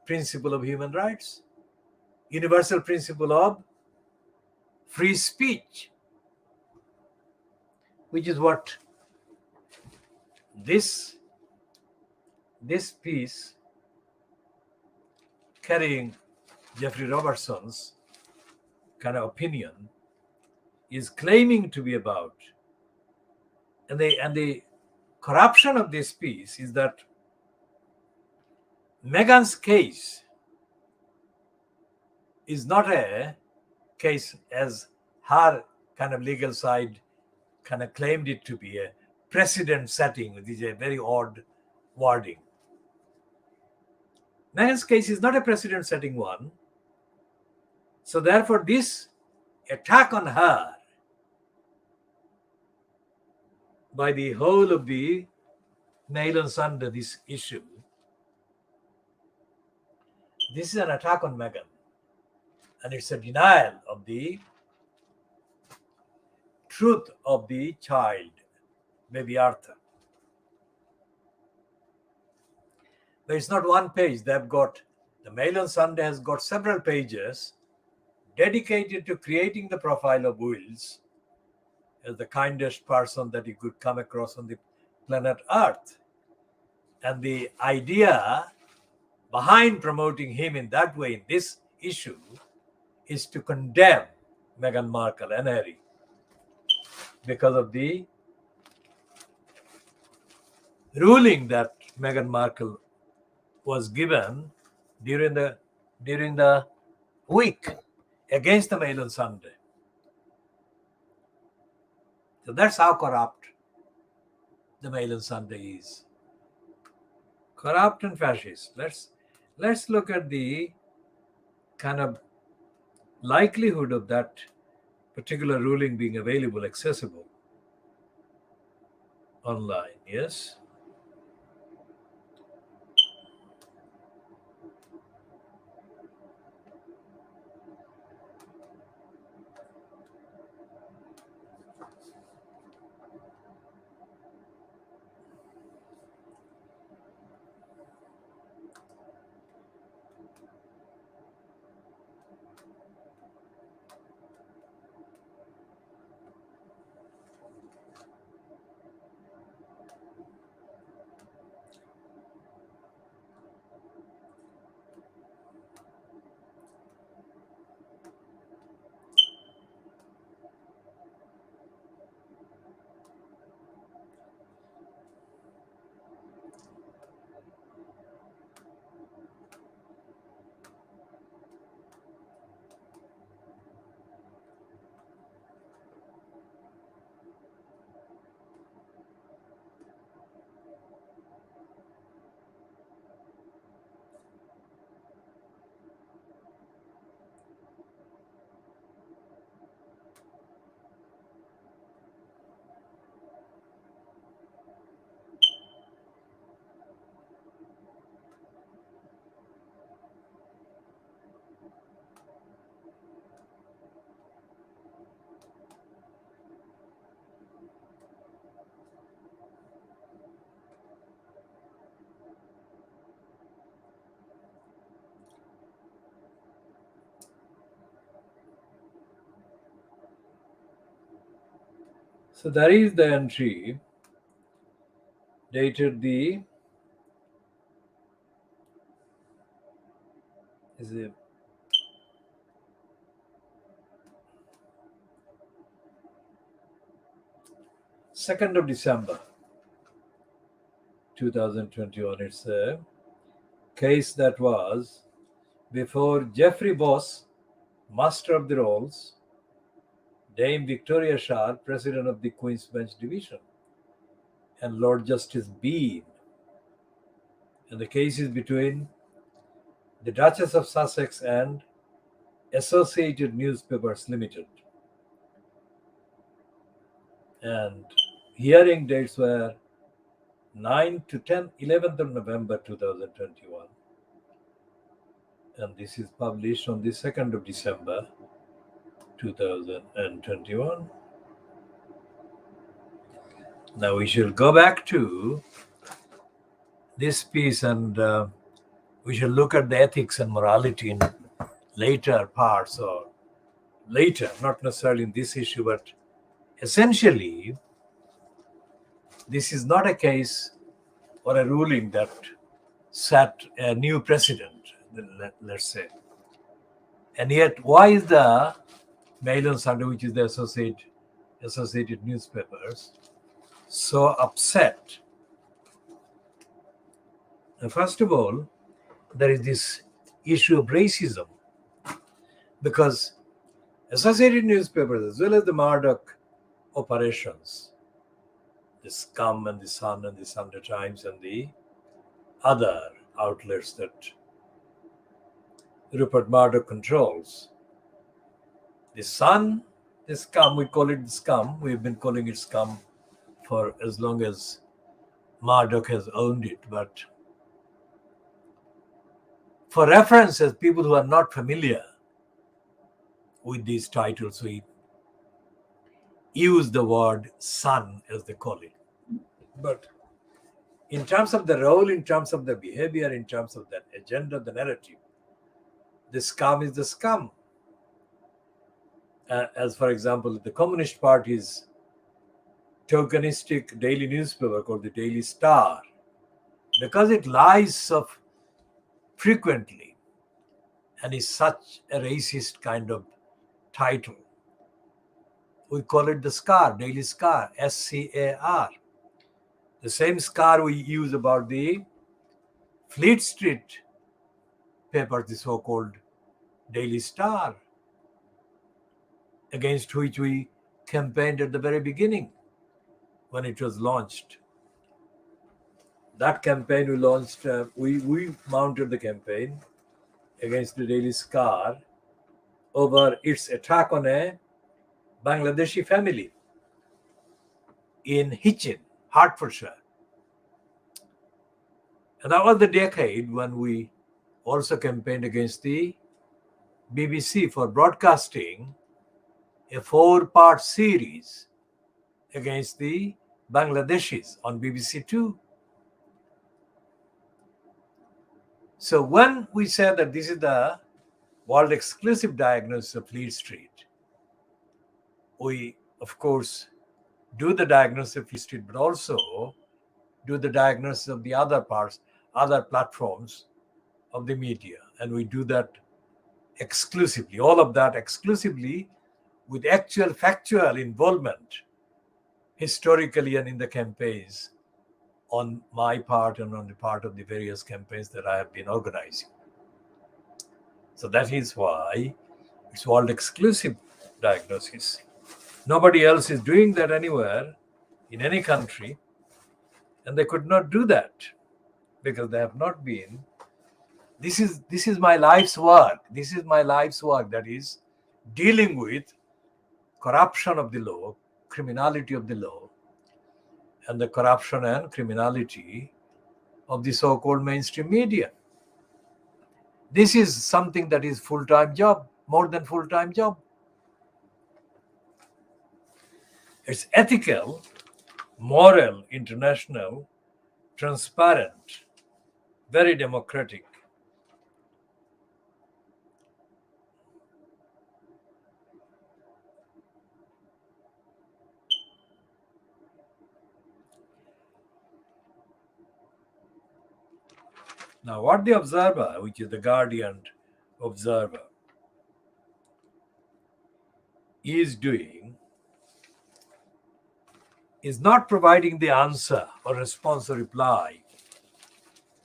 principle of human rights, universal principle of free speech, which is what this piece carrying Jeffrey Robertson's kind of opinion is claiming to be about. And the corruption of this piece is that Meghan's case is not a case as her kind of legal side kind of claimed it to be, a precedent setting, which is a very odd wording. Meghan's case is not a precedent setting one. So therefore, this attack on her by the whole of the Mail on Sunday, this issue, this is an attack on Meghan. And it's a denial of the truth of the child, baby Arthur. But it's not one page. They've got, the Mail on Sunday has got several pages dedicated to creating the profile of Wills as the kindest person that you could come across on the planet Earth. And the idea behind promoting him in that way in this issue is to condemn Meghan Markle and Harry because of the ruling that Meghan Markle was given during the week against the Mail on Sunday. So that's how corrupt the Mail and Sunday is. Corrupt and fascist. Let's look at the kind of likelihood of that particular ruling being available, accessible online. Yes. So there is the entry dated the is it 2nd of December 2021. It's a case that was before Jeffrey Boss, Master of the Rolls, Dame Victoria Shah, President of the Queen's Bench Division, and Lord Justice Bean. And the case is between the Duchess of Sussex and Associated Newspapers Limited. And hearing dates were 9 to 11th of November 2021. And this is published on the 2nd of December 2021. Now we shall go back to this piece and we shall look at the ethics and morality in later parts, or later, not necessarily in this issue, but essentially, this is not a case or a ruling that set a new precedent, let's say. And yet, why is the Mail and Sunday, which is the Associated Newspapers, so upset? And first of all, there is this issue of racism, because Associated Newspapers, as well as the Murdoch operations, the Scum and the Sun and the Sunday Times and the other outlets that Rupert Murdoch controls, the Sun, the Scum, we call it the Scum. We've been calling it Scum for as long as Murdoch has owned it. But for reference, as people who are not familiar with these titles, we use the word Sun as they call it. But in terms of the role, in terms of the behavior, in terms of the agenda, the narrative, the Scum is the Scum. As for example, the Communist Party's tokenistic daily newspaper called the Daily Star, because it lies so frequently and is such a racist kind of title, we call it the Scar, Daily Scar, SCAR. The same scar we use about the Fleet Street paper, the so-called Daily Star, against which we campaigned at the very beginning when it was launched. That campaign we launched, we mounted the campaign against the Daily Scar over its attack on a Bangladeshi family in Hitchin, Hertfordshire. And that was the decade when we also campaigned against the BBC for broadcasting a 4-part series against the Bangladeshis on BBC Two. So when we say that this is the world exclusive diagnosis of Fleet Street, we of course do the diagnosis of Fleet Street, but also do the diagnosis of the other parts, other platforms of the media. And we do that exclusively, all of that exclusively, with actual factual involvement historically and in the campaigns on my part and on the part of the various campaigns that I have been organizing. So that is why it's world exclusive diagnosis. Nobody else is doing that anywhere in any country, and they could not do that because they have not been. This is my life's work. This is my life's work, that is dealing with corruption of the law, criminality of the law, and the corruption and criminality of the so-called mainstream media. This is something that is full-time job, more than full-time job. It's ethical, moral, international, transparent, very democratic. Now, what the Observer, which is the Guardian Observer, is doing is not providing the answer or response or reply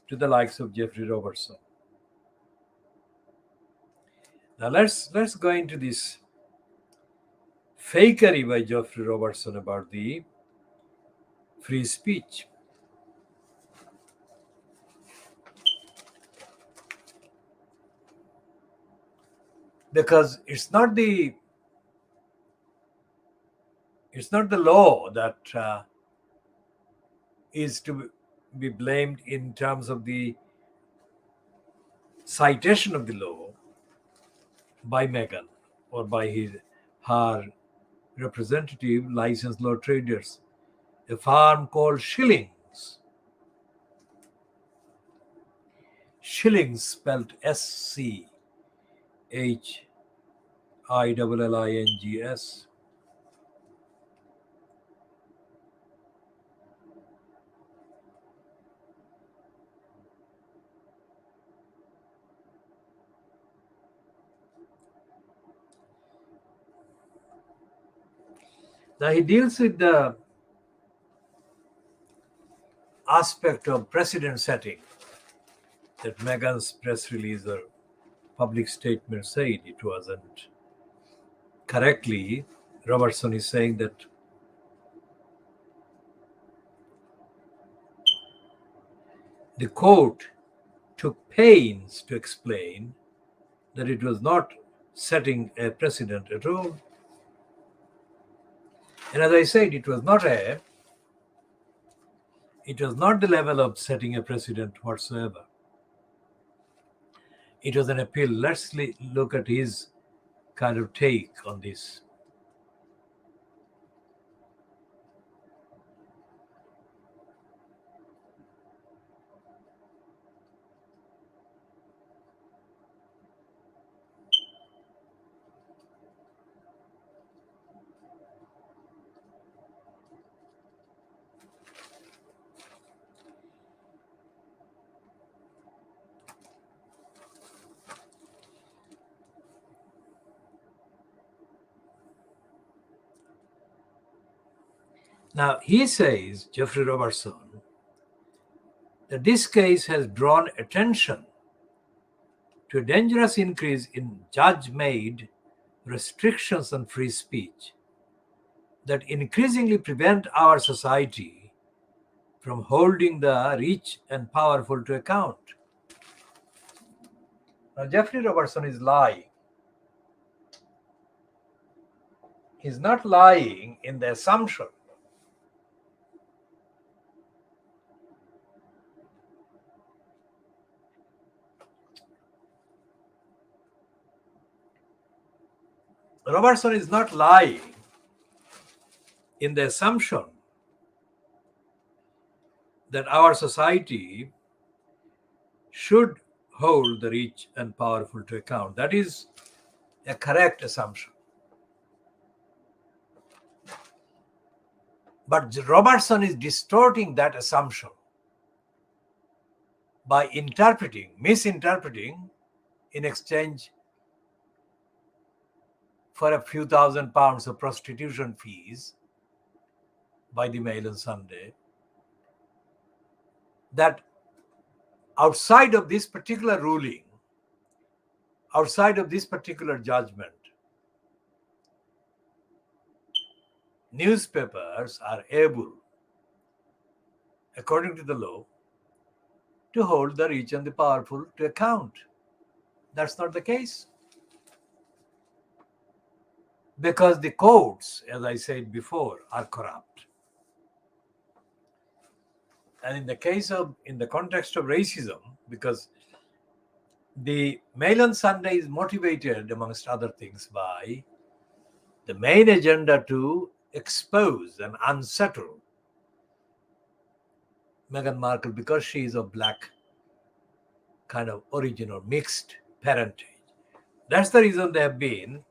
to the likes of Jeffrey Robertson. Now let's go into this fakery by Jeffrey Robertson about the free speech. Because it's not the law that is to be blamed in terms of the citation of the law by Meghan or by her representative, licensed law traders, a firm called Schillings. Schillings, spelled SCHILLINGS. Now he deals with the aspect of precedent setting that Meghan's press release or public statement said it wasn't. Correctly, Robertson is saying that the court took pains to explain that it was not setting a precedent at all. And as I said, it was not the level of setting a precedent whatsoever. It was an appeal. Let's look at his kind of take on this. Now, he says, Jeffrey Robertson, that this case has drawn attention to a dangerous increase in judge-made restrictions on free speech that increasingly prevent our society from holding the rich and powerful to account. Now, Jeffrey Robertson is lying. He's not lying in the assumption Robertson is not lying in the assumption that our society should hold the rich and powerful to account. That is a correct assumption. But Robertson is distorting that assumption by misinterpreting in exchange for a few £1,000s of prostitution fees by the Mail on Sunday, that outside of this particular ruling, outside of this particular judgment, newspapers are able, according to the law, to hold the rich and the powerful to account. That's not the case. Because the courts, as I said before, are corrupt. And in the context of racism, because the Mail on Sunday is motivated, amongst other things, by the main agenda to expose and unsettle Meghan Markle because she is of black kind of origin or mixed parentage. That's the reason there have been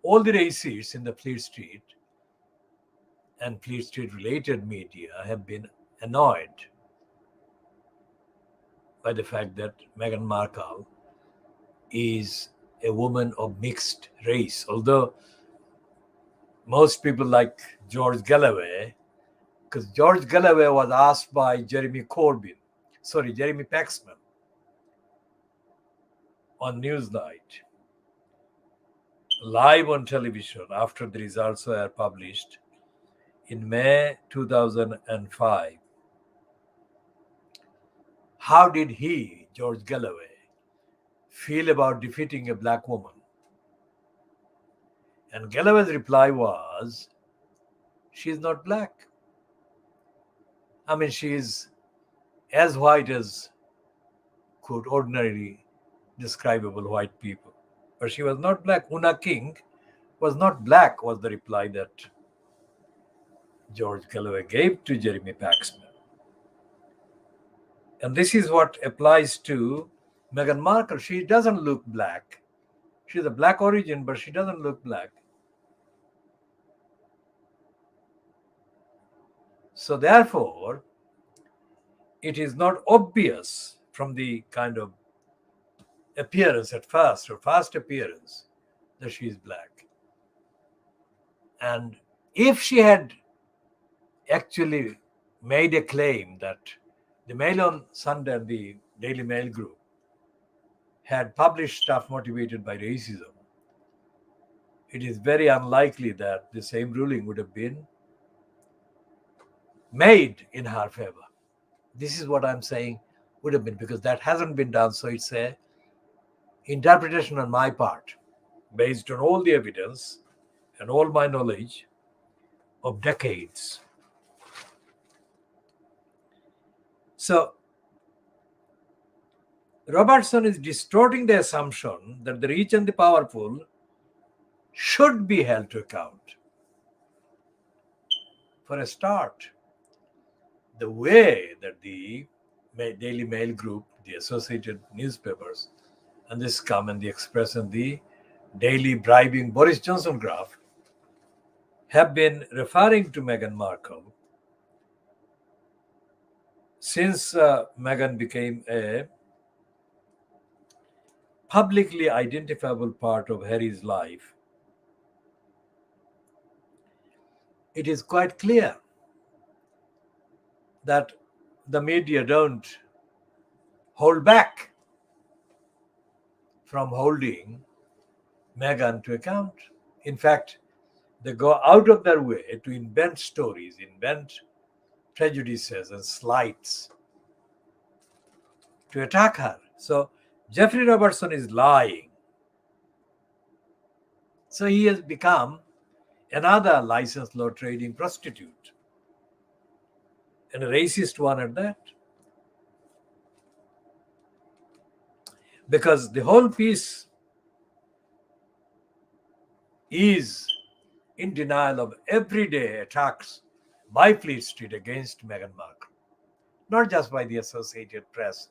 all the racists in the Fleet Street and Fleet Street related media have been annoyed by the fact that Meghan Markle is a woman of mixed race. Although most people like George Galloway, because George Galloway was asked by Jeremy Paxman on Newsnight, live on television after the results were published in May 2005. How did he, George Galloway, feel about defeating a black woman? And Galloway's reply was, she's not black. I mean, she is as white as could ordinarily describable white people. But she was not black. Una King was not black, was the reply that George Galloway gave to Jeremy Paxman. And this is what applies to Meghan Markle. She doesn't look black. She's a black origin, but she doesn't look black. So therefore, it is not obvious from the kind of appearance at first, or first appearance, that she is black. And if she had actually made a claim that the Mail on Sunday and the Daily Mail group had published stuff motivated by racism, it is very unlikely that the same ruling would have been made in her favor. This is what I'm saying would have been, because that hasn't been done. So it's a interpretation on my part, based on all the evidence and all my knowledge of decades. So Robertson is distorting the assumption that the rich and the powerful should be held to account. For a start, the way that the Daily Mail group, the associated newspapers, and this come and the Express and the daily bribing Boris Johnson graph have been referring to Meghan Markle since Meghan became a publicly identifiable part of Harry's life. It is quite clear that the media don't hold back from holding Meghan to account. In fact, They go out of their way to invent stories, invent prejudices and slights to attack her. So Jeffrey Robertson is lying. So he has become another licensed law trading prostitute, and a racist one at that. Because the whole piece is in denial of everyday attacks by Fleet Street against Meghan Markle, not just by the Associated Press,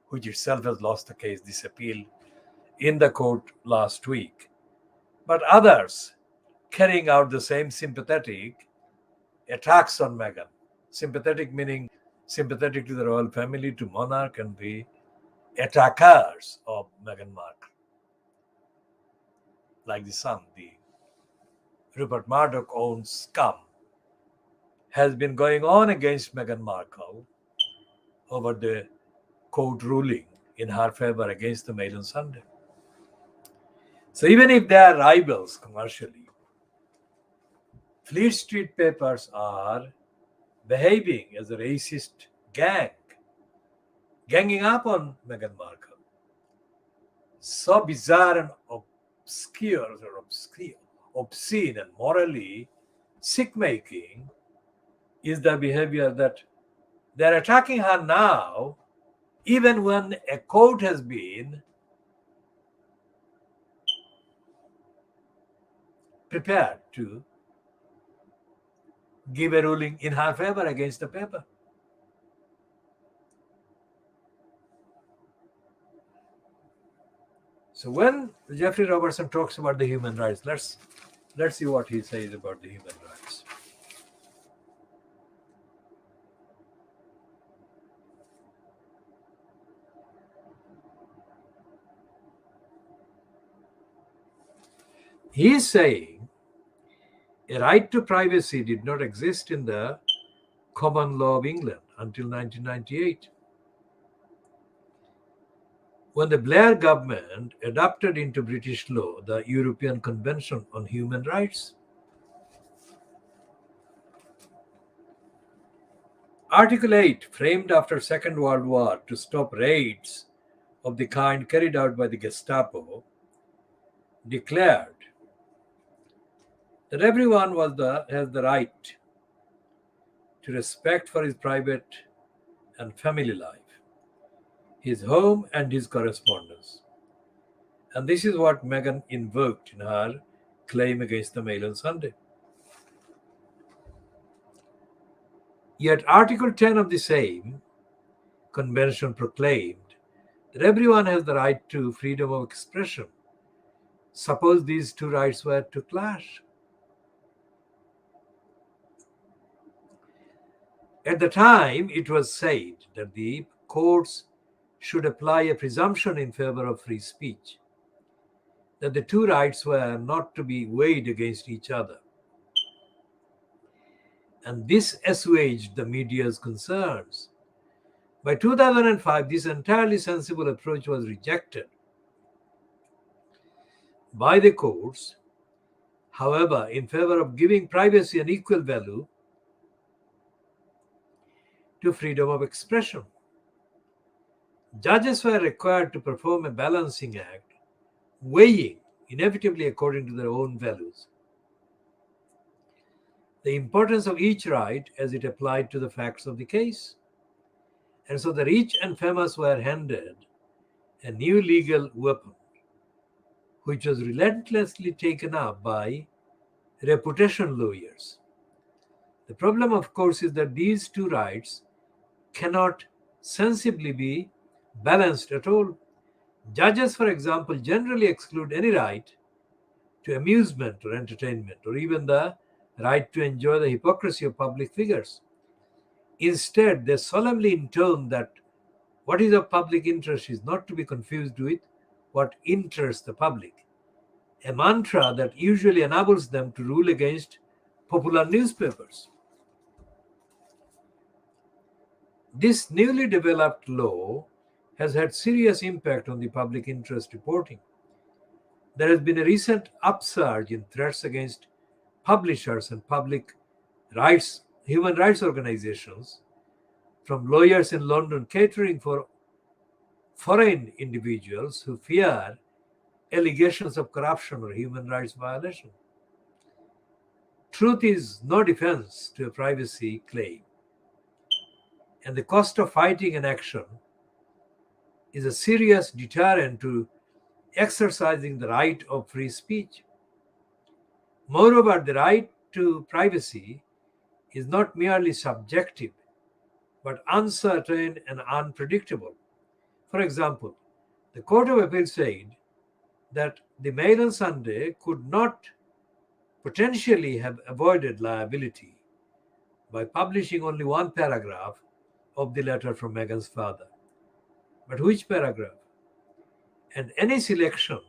which itself has lost the case, this appeal in the court last week, but others carrying out the same sympathetic attacks on Meghan. Sympathetic meaning sympathetic to the royal family, to monarch, and the attackers of Meghan Markle, like the son, the Rupert Murdoch owned scum, has been going on against Meghan Markle over the court ruling in her favor against the Mail on Sunday. So even if they are rivals commercially, Fleet Street papers are behaving as a racist gang, ganging up on Meghan Markle. So bizarre and obscene and morally sick-making is the behavior that they're attacking her now, even when a court has been prepared to give a ruling in her favor against the paper. So when Jeffrey Robertson talks about the human rights, let's see what he says about the human rights. He is saying a right to privacy did not exist in the common law of England until 1998, when the Blair government adopted into British law the European Convention on Human Rights. Article 8, framed after Second World War to stop raids of the kind carried out by the Gestapo, declared that everyone has the right to respect for his private and family life, his home and his correspondence. And this is what Meghan invoked in her claim against the Mail on Sunday. Yet Article 10 of the same convention proclaimed that everyone has the right to freedom of expression. Suppose these two rights were to clash. At the time, it was said that the courts should apply a presumption in favor of free speech, that the two rights were not to be weighed against each other. And this assuaged the media's concerns. By 2005, this entirely sensible approach was rejected by the courts, however, in favor of giving privacy an equal value to freedom of expression. Judges were required to perform a balancing act, weighing inevitably according to their own values the importance of each right as it applied to the facts of the case. And so the rich and famous were handed a new legal weapon, which was relentlessly taken up by reputation lawyers. The problem, of course, is that these two rights cannot sensibly be balanced at all. Judges, for example, generally exclude any right to amusement or entertainment, or even the right to enjoy the hypocrisy of public figures. Instead, they solemnly intone that what is of public interest is not to be confused with what interests the public, a mantra that usually enables them to rule against popular newspapers. This newly developed law has had serious impact on the public interest reporting. There has been a recent upsurge in threats against publishers and human rights organizations, from lawyers in London catering for foreign individuals who fear allegations of corruption or human rights violation. Truth is no defense to a privacy claim, and the cost of fighting an action is a serious deterrent to exercising the right of free speech. Moreover, the right to privacy is not merely subjective, but uncertain and unpredictable. For example, the Court of Appeal said that the Mail on Sunday could not potentially have avoided liability by publishing only one paragraph of the letter from Meghan's father. But which paragraph? And any selection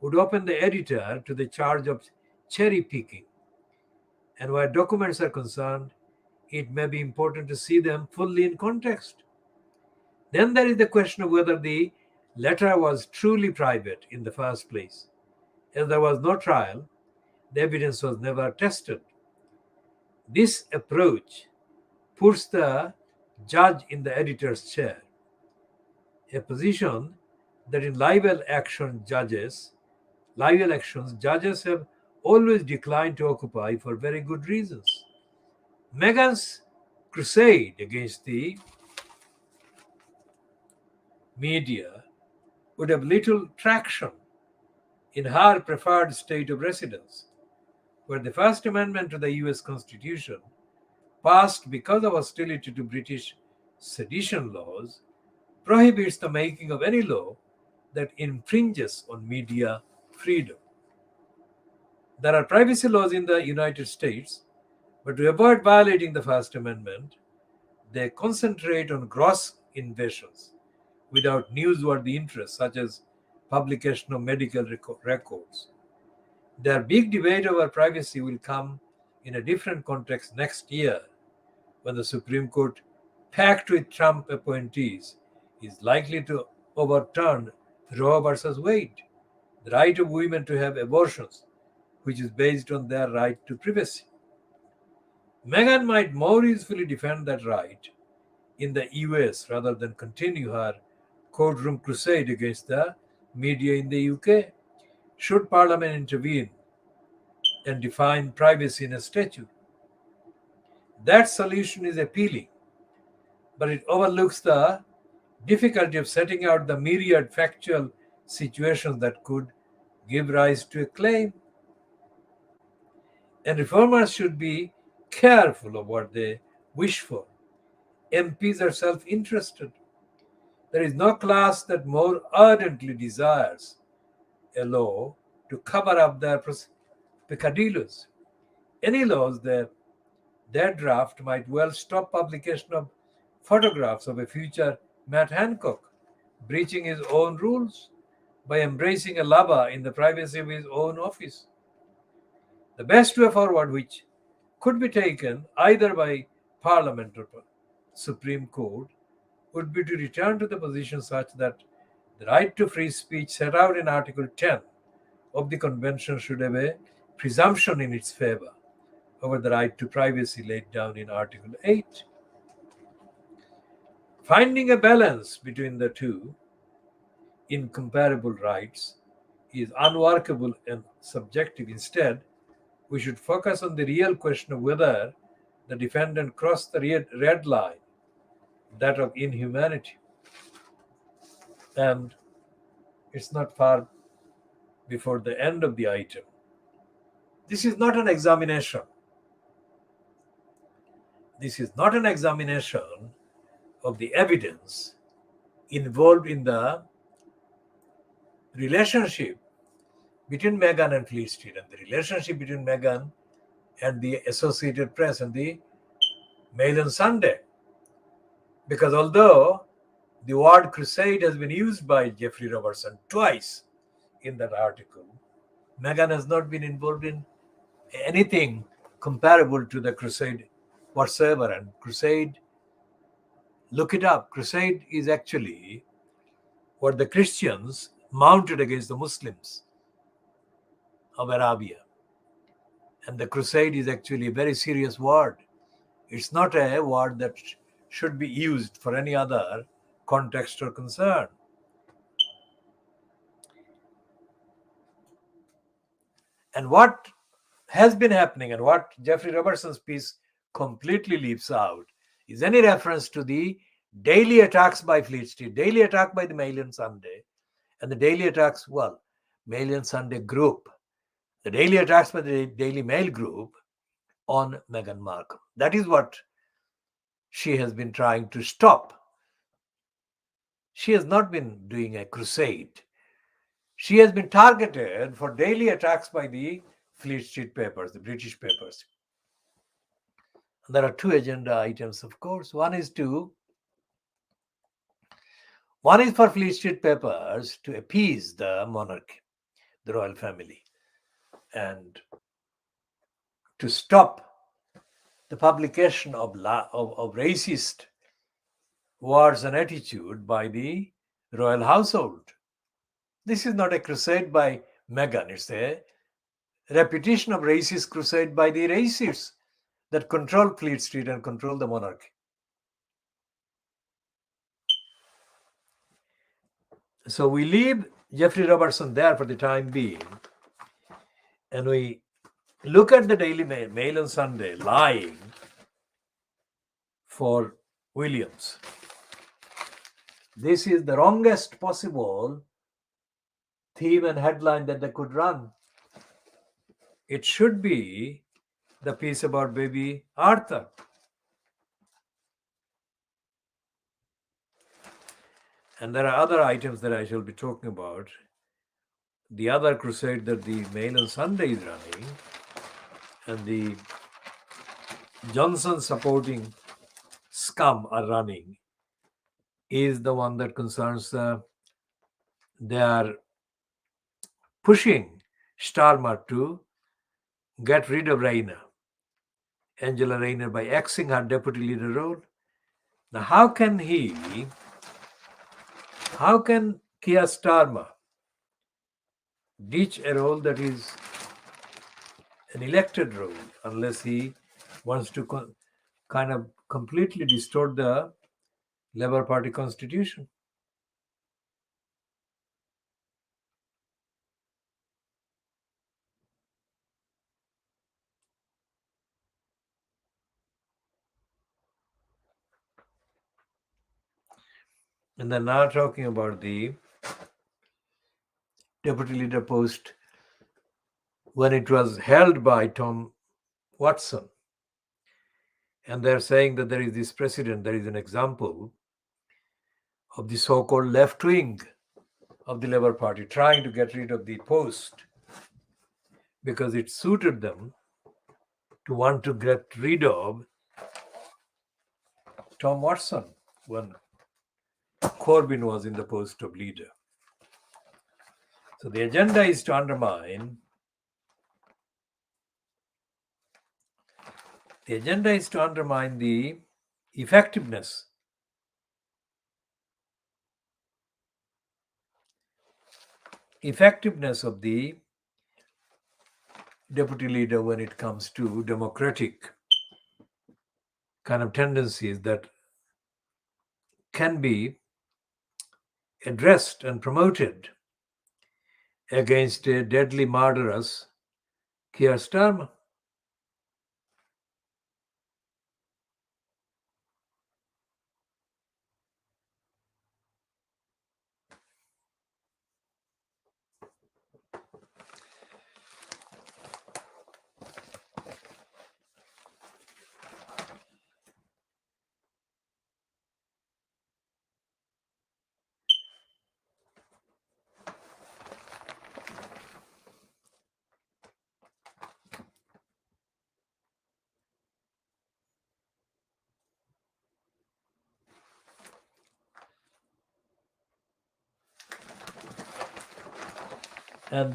would open the editor to the charge of cherry picking. And where documents are concerned, it may be important to see them fully in context. Then there is the question of whether the letter was truly private in the first place. As there was no trial, the evidence was never tested. This approach puts the judge in the editor's chair, a position that in libel actions judges have always declined to occupy for very good reasons. Meghan's crusade against the media would have little traction in her preferred state of residence, where the First Amendment to the US Constitution, passed because of hostility to British sedition laws, prohibits the making of any law that infringes on media freedom. There are privacy laws in the United States, but to avoid violating the First Amendment, they concentrate on gross invasions without newsworthy interests, such as publication of medical records. Their big debate over privacy will come in a different context next year, when the Supreme Court, packed with Trump appointees, is likely to overturn Roe versus Wade, the right of women to have abortions, which is based on their right to privacy. Meghan might more easily defend that right in the US rather than continue her courtroom crusade against the media in the UK, should Parliament intervene and define privacy in a statute. That solution is appealing, but it overlooks the difficulty of setting out the myriad factual situations that could give rise to a claim. And reformers should be careful of what they wish for. MPs are self-interested. There is no class that more ardently desires a law to cover up their peccadillos. Any laws their draft might well stop publication of photographs of a future Matt Hancock, breaching his own rules by embracing a lover in the privacy of his own office. The best way forward, which could be taken either by Parliament or Supreme Court, would be to return to the position such that the right to free speech set out in Article 10 of the Convention should have a presumption in its favor over the right to privacy laid down in Article 8. Finding a balance between the two incomparable rights is unworkable and subjective. Instead, we should focus on the real question of whether the defendant crossed the red line, that of inhumanity. And it's not far before the end of the item. This is not an examination. This is not an examination of the evidence involved in the relationship between Meghan and Fleet Street, and the relationship between Meghan and the Associated Press and the Mail on Sunday. Because although the word crusade has been used by Jeffrey Robertson twice in that article, Meghan has not been involved in anything comparable to the crusade whatsoever. And crusade, look it up, crusade is actually what the Christians mounted against the Muslims of Arabia. And the crusade is actually a very serious word. It's not a word that should be used for any other context or concern. And what has been happening and what Jeffrey Robertson's piece completely leaves out is any reference to the daily attacks by Fleet Street, daily attack by the Mail and Sunday, and the daily attacks, well, Mail and Sunday group, the daily attacks by the Daily Mail group on Meghan Markle. That is what she has been trying to stop. She has not been doing a crusade. She has been targeted for daily attacks by the Fleet Street papers, the British papers. There are two agenda items, of course. One is for Fleet Street papers to appease the monarchy, the royal family, and to stop the publication of racist words and attitude by the royal household. This is not a crusade by Meghan. It's a repetition of racist crusade by the racists that control Fleet Street and control the monarchy. So we leave Jeffrey Robertson there for the time being, and we look at the Daily Mail on Sunday lying for Williams. This is the wrongest possible theme and headline that they could run. It should be the piece about baby Arthur. And there are other items that I shall be talking about. The other crusade that the Mail on Sunday is running, and the Johnson supporting scum are running, is the one that concerns they are pushing Starmer to get rid of Angela Rayner, by axing her deputy leader role. Now, how can Keir Starmer ditch a role that is an elected role unless he wants to kind of completely distort the Labour Party constitution? And then now talking about the deputy leader post when it was held by Tom Watson. And they're saying that there is this precedent, there is an example of the so-called left wing of the Labour Party trying to get rid of the post because it suited them to want to get rid of Tom Watson when Corbyn was in the post of leader. So the agenda is to undermine the effectiveness of the deputy leader when it comes to democratic kind of tendencies that can be addressed and promoted against a deadly murderous Keir Starmer. And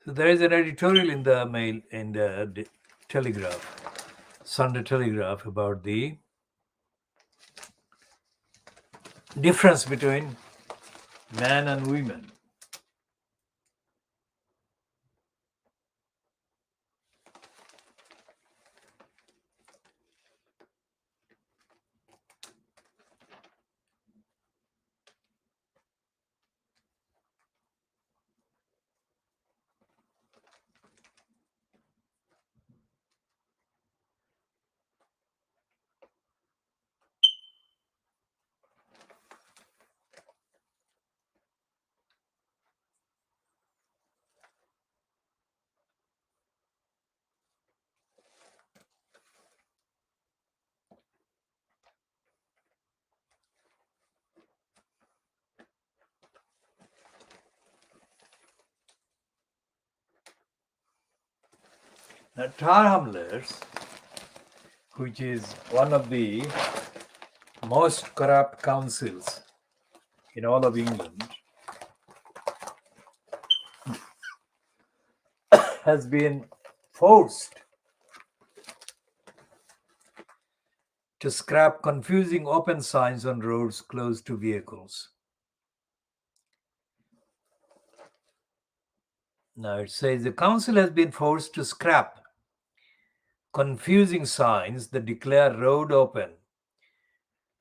So there is an editorial in the Mail, in the Telegraph, Sunday Telegraph, about the difference between man and women. Now, Tar Hamlers, which is one of the most corrupt councils in all of England, has been forced to scrap confusing open signs on roads closed to vehicles. Now it says the council has been forced to scrap confusing signs that declare road open,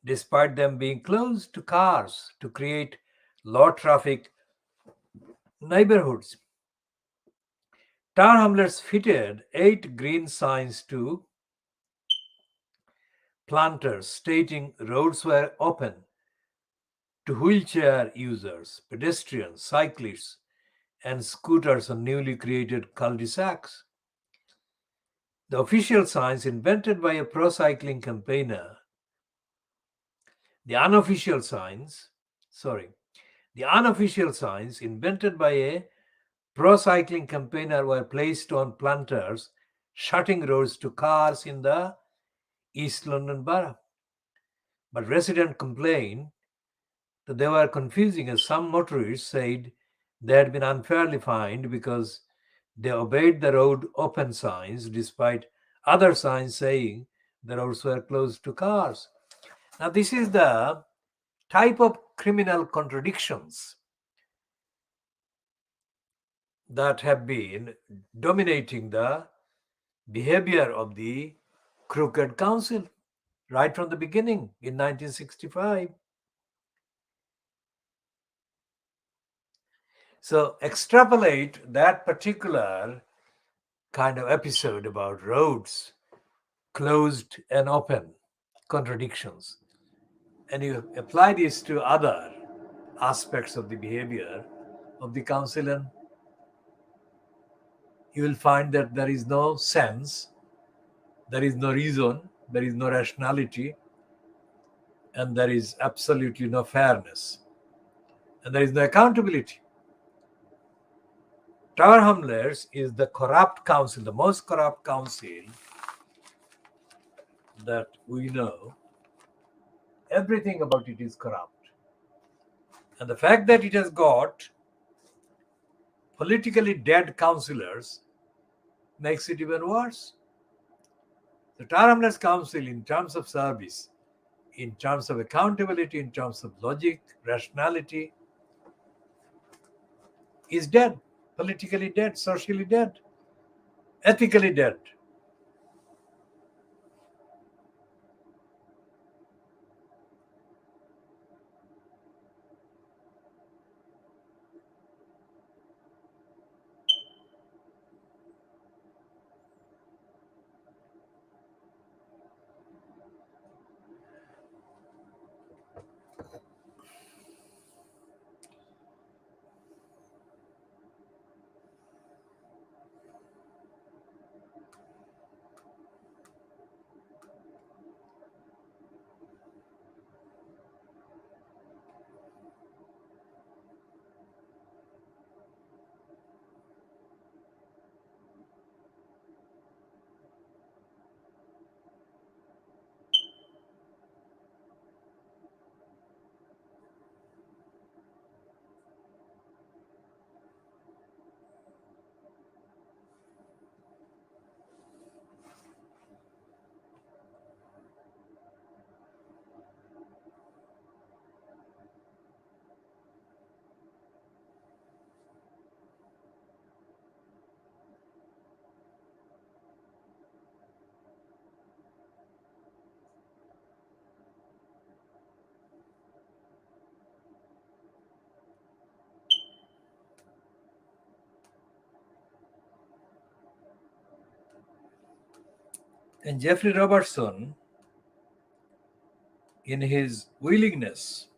despite them being closed to cars, to create low traffic neighborhoods. Town Hamlets fitted 8 green signs to planters stating roads were open to wheelchair users, pedestrians, cyclists, and scooters on newly created cul-de-sacs. The official signs invented by a pro-cycling campaigner, the unofficial signs invented by a pro-cycling campaigner were placed on planters, shutting roads to cars in the East London borough. But residents complained that they were confusing, as some motorists said they had been unfairly fined because they obeyed the road open signs despite other signs saying the roads were closed to cars. Now, this is the type of criminal contradictions that have been dominating the behavior of the crooked council right from the beginning in 1965. So extrapolate that particular kind of episode about roads closed and open contradictions, and you apply this to other aspects of the behavior of the council, and you will find that there is no sense, there is no reason, there is no rationality, and there is absolutely no fairness, and there is no accountability. Tower Hamlets is the corrupt council, the most corrupt council that we know. Everything about it is corrupt. And the fact that it has got politically dead councillors makes it even worse. The Tower Hamlets Council, in terms of service, in terms of accountability, in terms of logic, rationality, is dead, politically dead, socially dead, ethically dead. And Jeffrey Robertson, in his willingness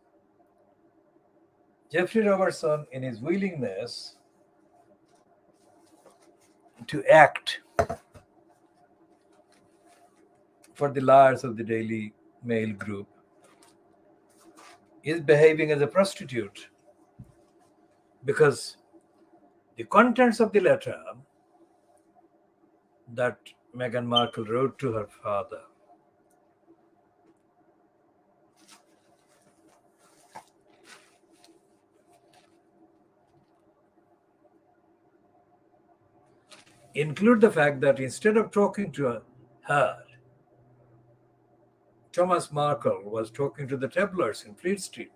to act for the liars of the Daily Mail group, is behaving as a prostitute, because the contents of the letter that Meghan Markle wrote to her father include the fact that instead of talking to her, Thomas Markle was talking to the tabloids in Fleet Street.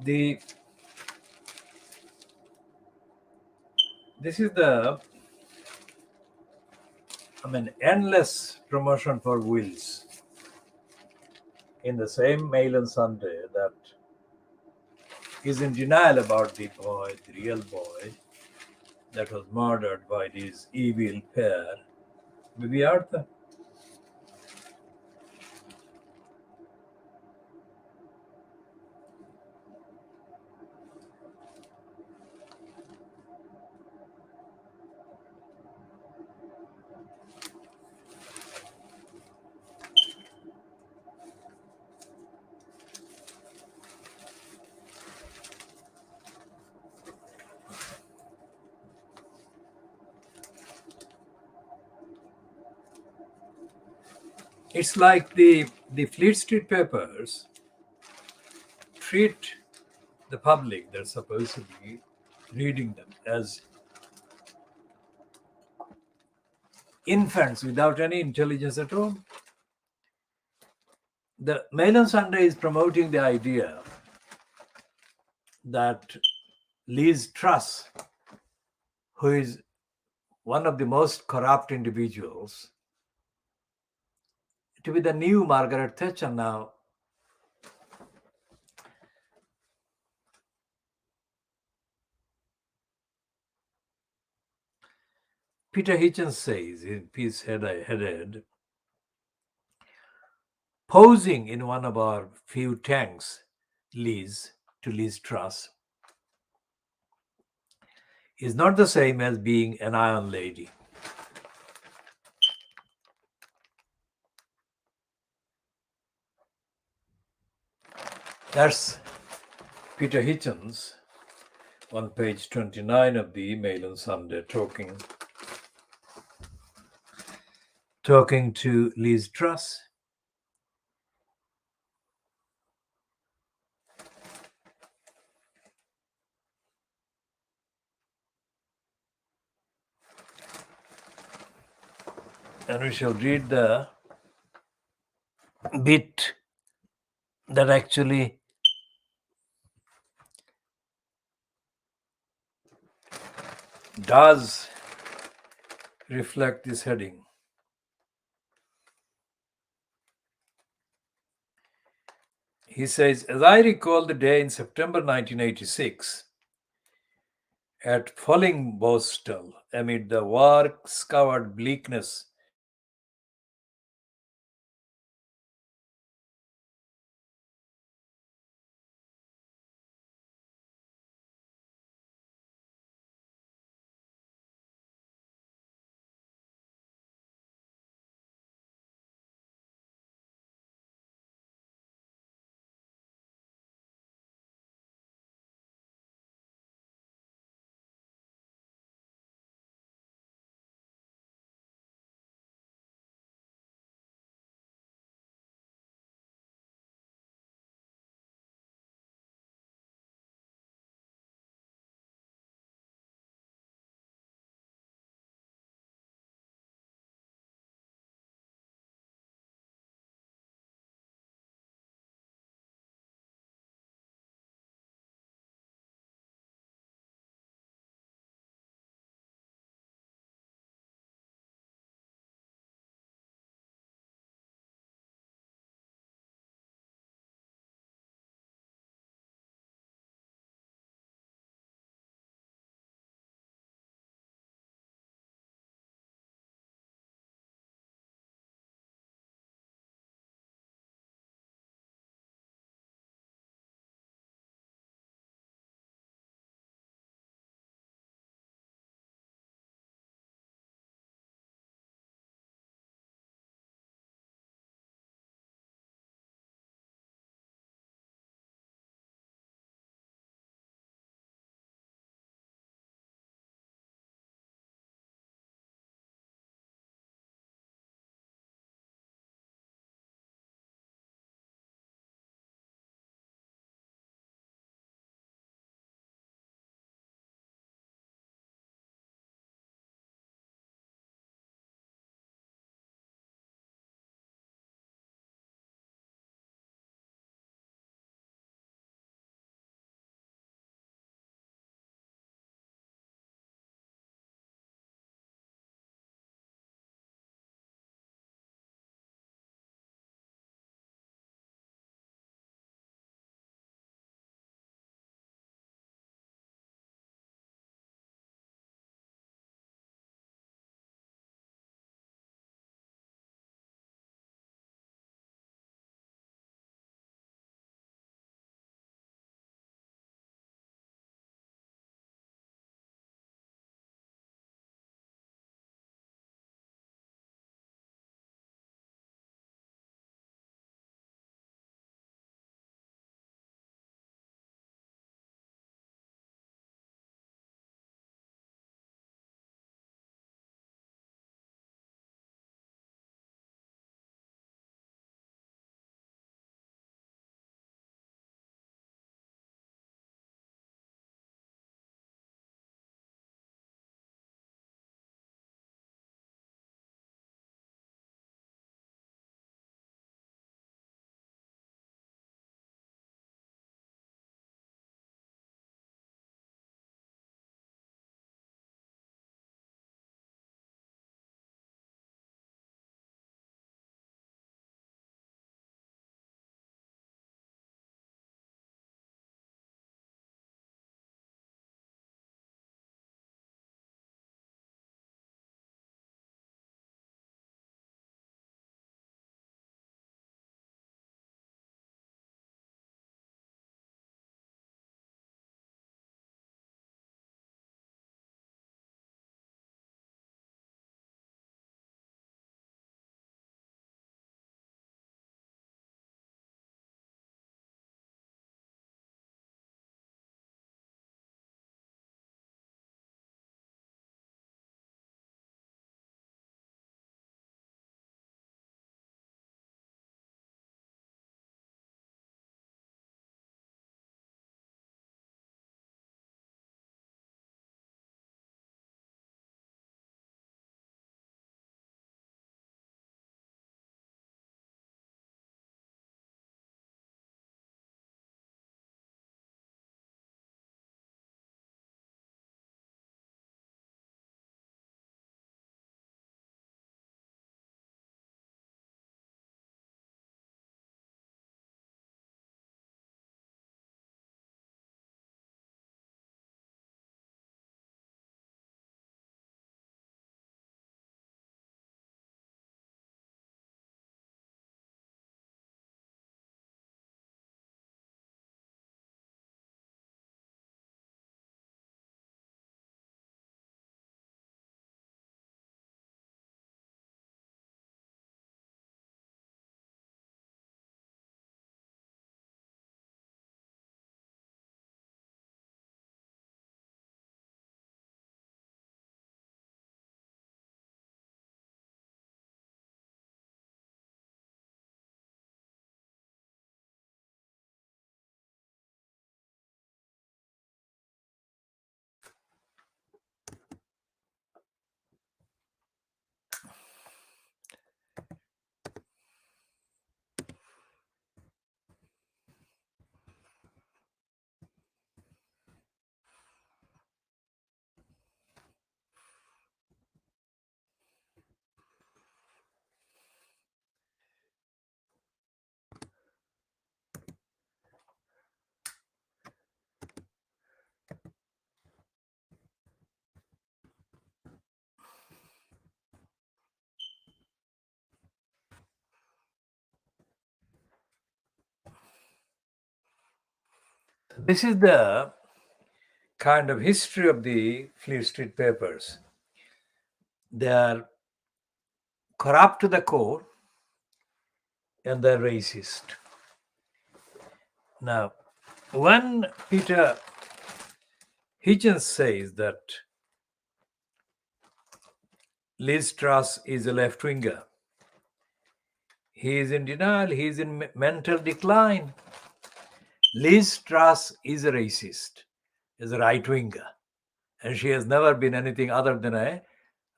This is the endless promotion for wills in the same Mail on Sunday that is in denial about the boy, the real boy, that was murdered by this evil pair. Maybe Arthur. It's like the Fleet Street papers treat the public that's supposed to be reading them as infants without any intelligence at all. The Mail on Sunday is promoting the idea that Liz Truss, who is one of the most corrupt individuals, to be the new Margaret Thatcher now. Peter Hitchens says in piece headed, posing in one of our few tanks, Liz Truss, is not the same as being an Iron Lady. That's Peter Hitchens on page 29 of the Mail on Sunday talking talking to Liz Truss. And we shall read the bit that actually does reflect this heading. He says, as I recall the day in September 1986 at Fallingbostel, amid the war-scoured bleakness This is the kind of history of the Fleet Street papers. They are corrupt to the core and they're racist. Now, when Peter Hitchens says that Liz Truss is a left winger, he is in denial, he is in mental decline. Liz Truss is a racist, is a right winger, and she has never been anything other than a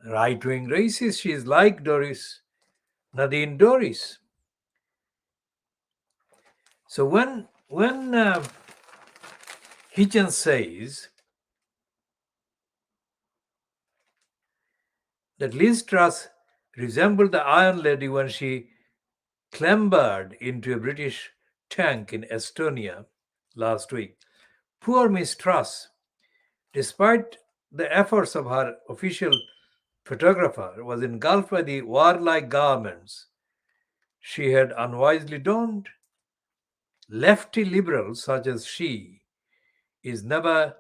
right wing racist. She is like Nadine Dorries. So when Hitchens says that Liz Truss resembled the Iron Lady when she clambered into a British tank in Estonia last week, poor Miss Truss, despite the efforts of her official photographer, was engulfed by the warlike garments she had unwisely donned. Lefty liberals such as is never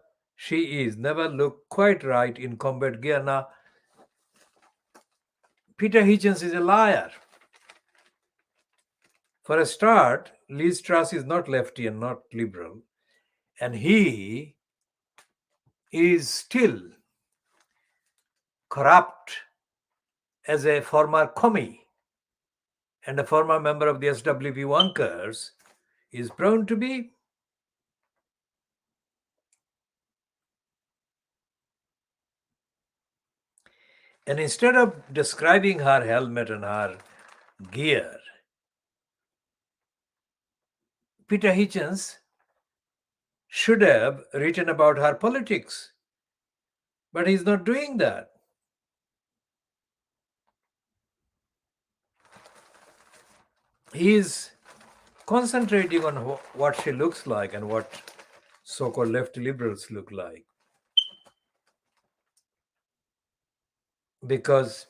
never look quite right in combat gear. Now, Peter Hitchens is a liar. For a start, Liz Truss is not lefty and not liberal, and he is still corrupt as a former commie and a former member of the SWP Wonkers is prone to be. And instead of describing her helmet and her gear, Peter Hitchens should have written about her politics, but he's not doing that. He is concentrating on what she looks like and what so-called left liberals look like, because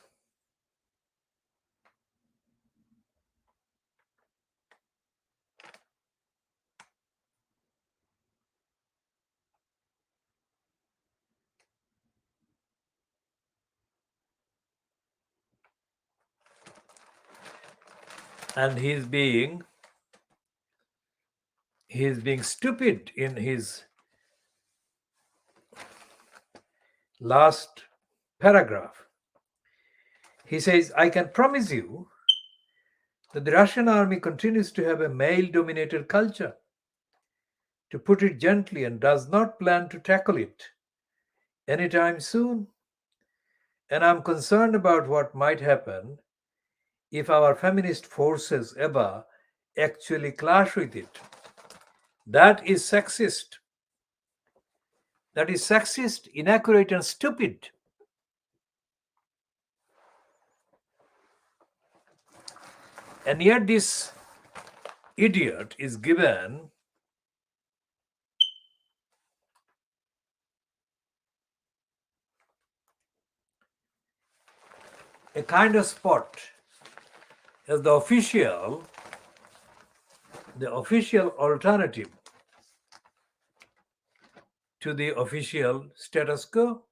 and he's being stupid in his last paragraph. He says, I can promise you that the Russian army continues to have a male dominated culture, to put it gently, and does not plan to tackle it anytime soon. And I'm concerned about what might happen if our feminist forces ever actually clash with it. That is sexist. That is sexist, inaccurate, and stupid. And yet, this idiot is given a kind of spot as the official alternative to the official status quo.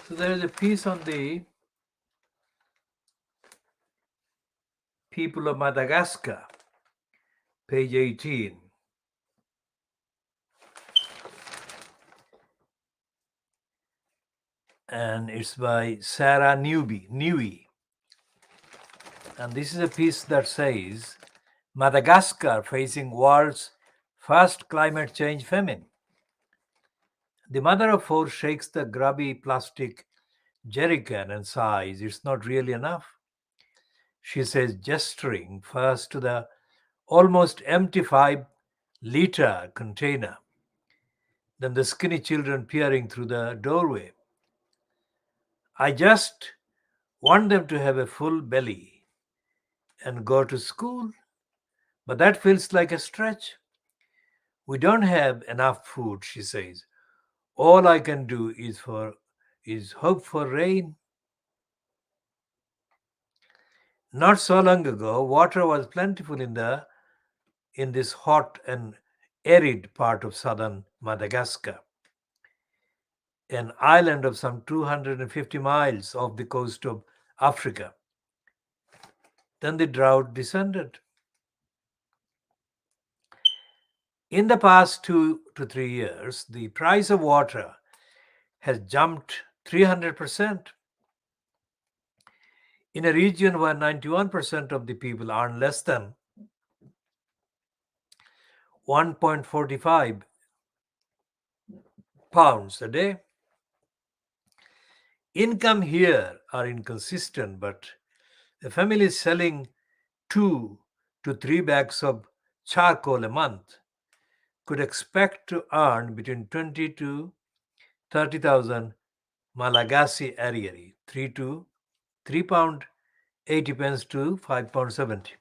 So there is a piece on the people of Madagascar, page 18. And it's by Sarah Newey. And this is a piece that says, Madagascar facing world's first climate change famine. The mother of four shakes the grubby plastic jerrycan and sighs, it's not really enough. She says, gesturing first to the almost empty 5-liter container, then the skinny children peering through the doorway. I just want them to have a full belly and go to school, but that feels like a stretch. We don't have enough food, she says. All I can do is hope for rain. Not so long ago, water was plentiful in this hot and arid part of southern Madagascar, an island of some 250 miles off the coast of Africa. Then the drought descended. In the past 2 to 3 years, the price of water has jumped 300%. In a region where 91% of the people earn less than 1.45 pounds a day. Income here are inconsistent, but a family is selling 2 to 3 bags of charcoal a month could expect to earn between 20 to 30,000 Malagasy arriere, 3 pound 80 pence to 5 pound 70.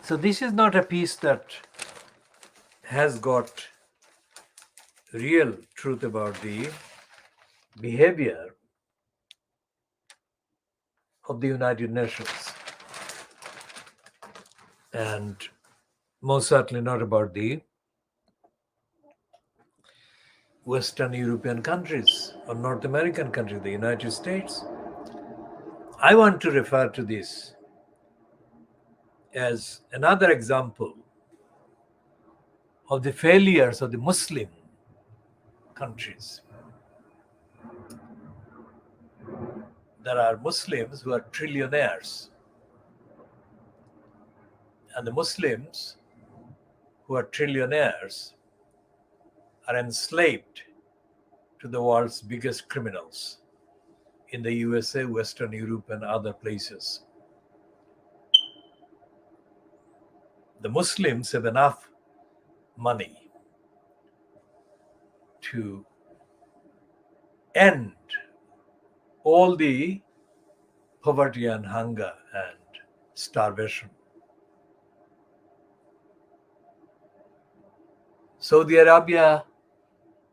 So this is not a piece that has got real truth about the behavior of the United Nations, and most certainly not about the Western European countries or North American countries, the United States. I want to refer to this as another example of the failures of the Muslim countries. There are Muslims who are trillionaires, and the Muslims who are trillionaires are enslaved to the world's biggest criminals in the USA, Western Europe, and other places. The Muslims have enough money to end all the poverty and hunger and starvation. Saudi Arabia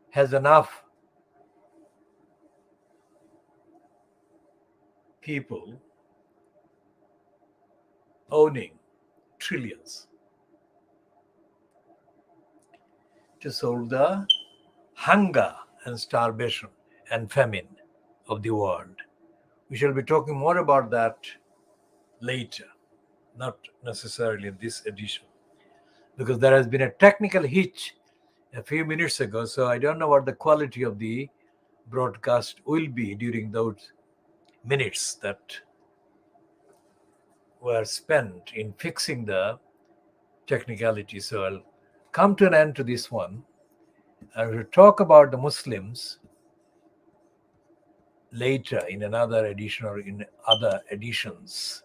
has enough people owning trillions to solve the hunger and starvation and famine of the world. We shall be talking more about that later, not necessarily in this edition, because there has been a technical hitch a few minutes ago, so I don't know what the quality of the broadcast will be during those minutes that were spent in fixing the technicality. So I'll come to an end to this one. I will talk about the Muslims later in another edition or in other editions.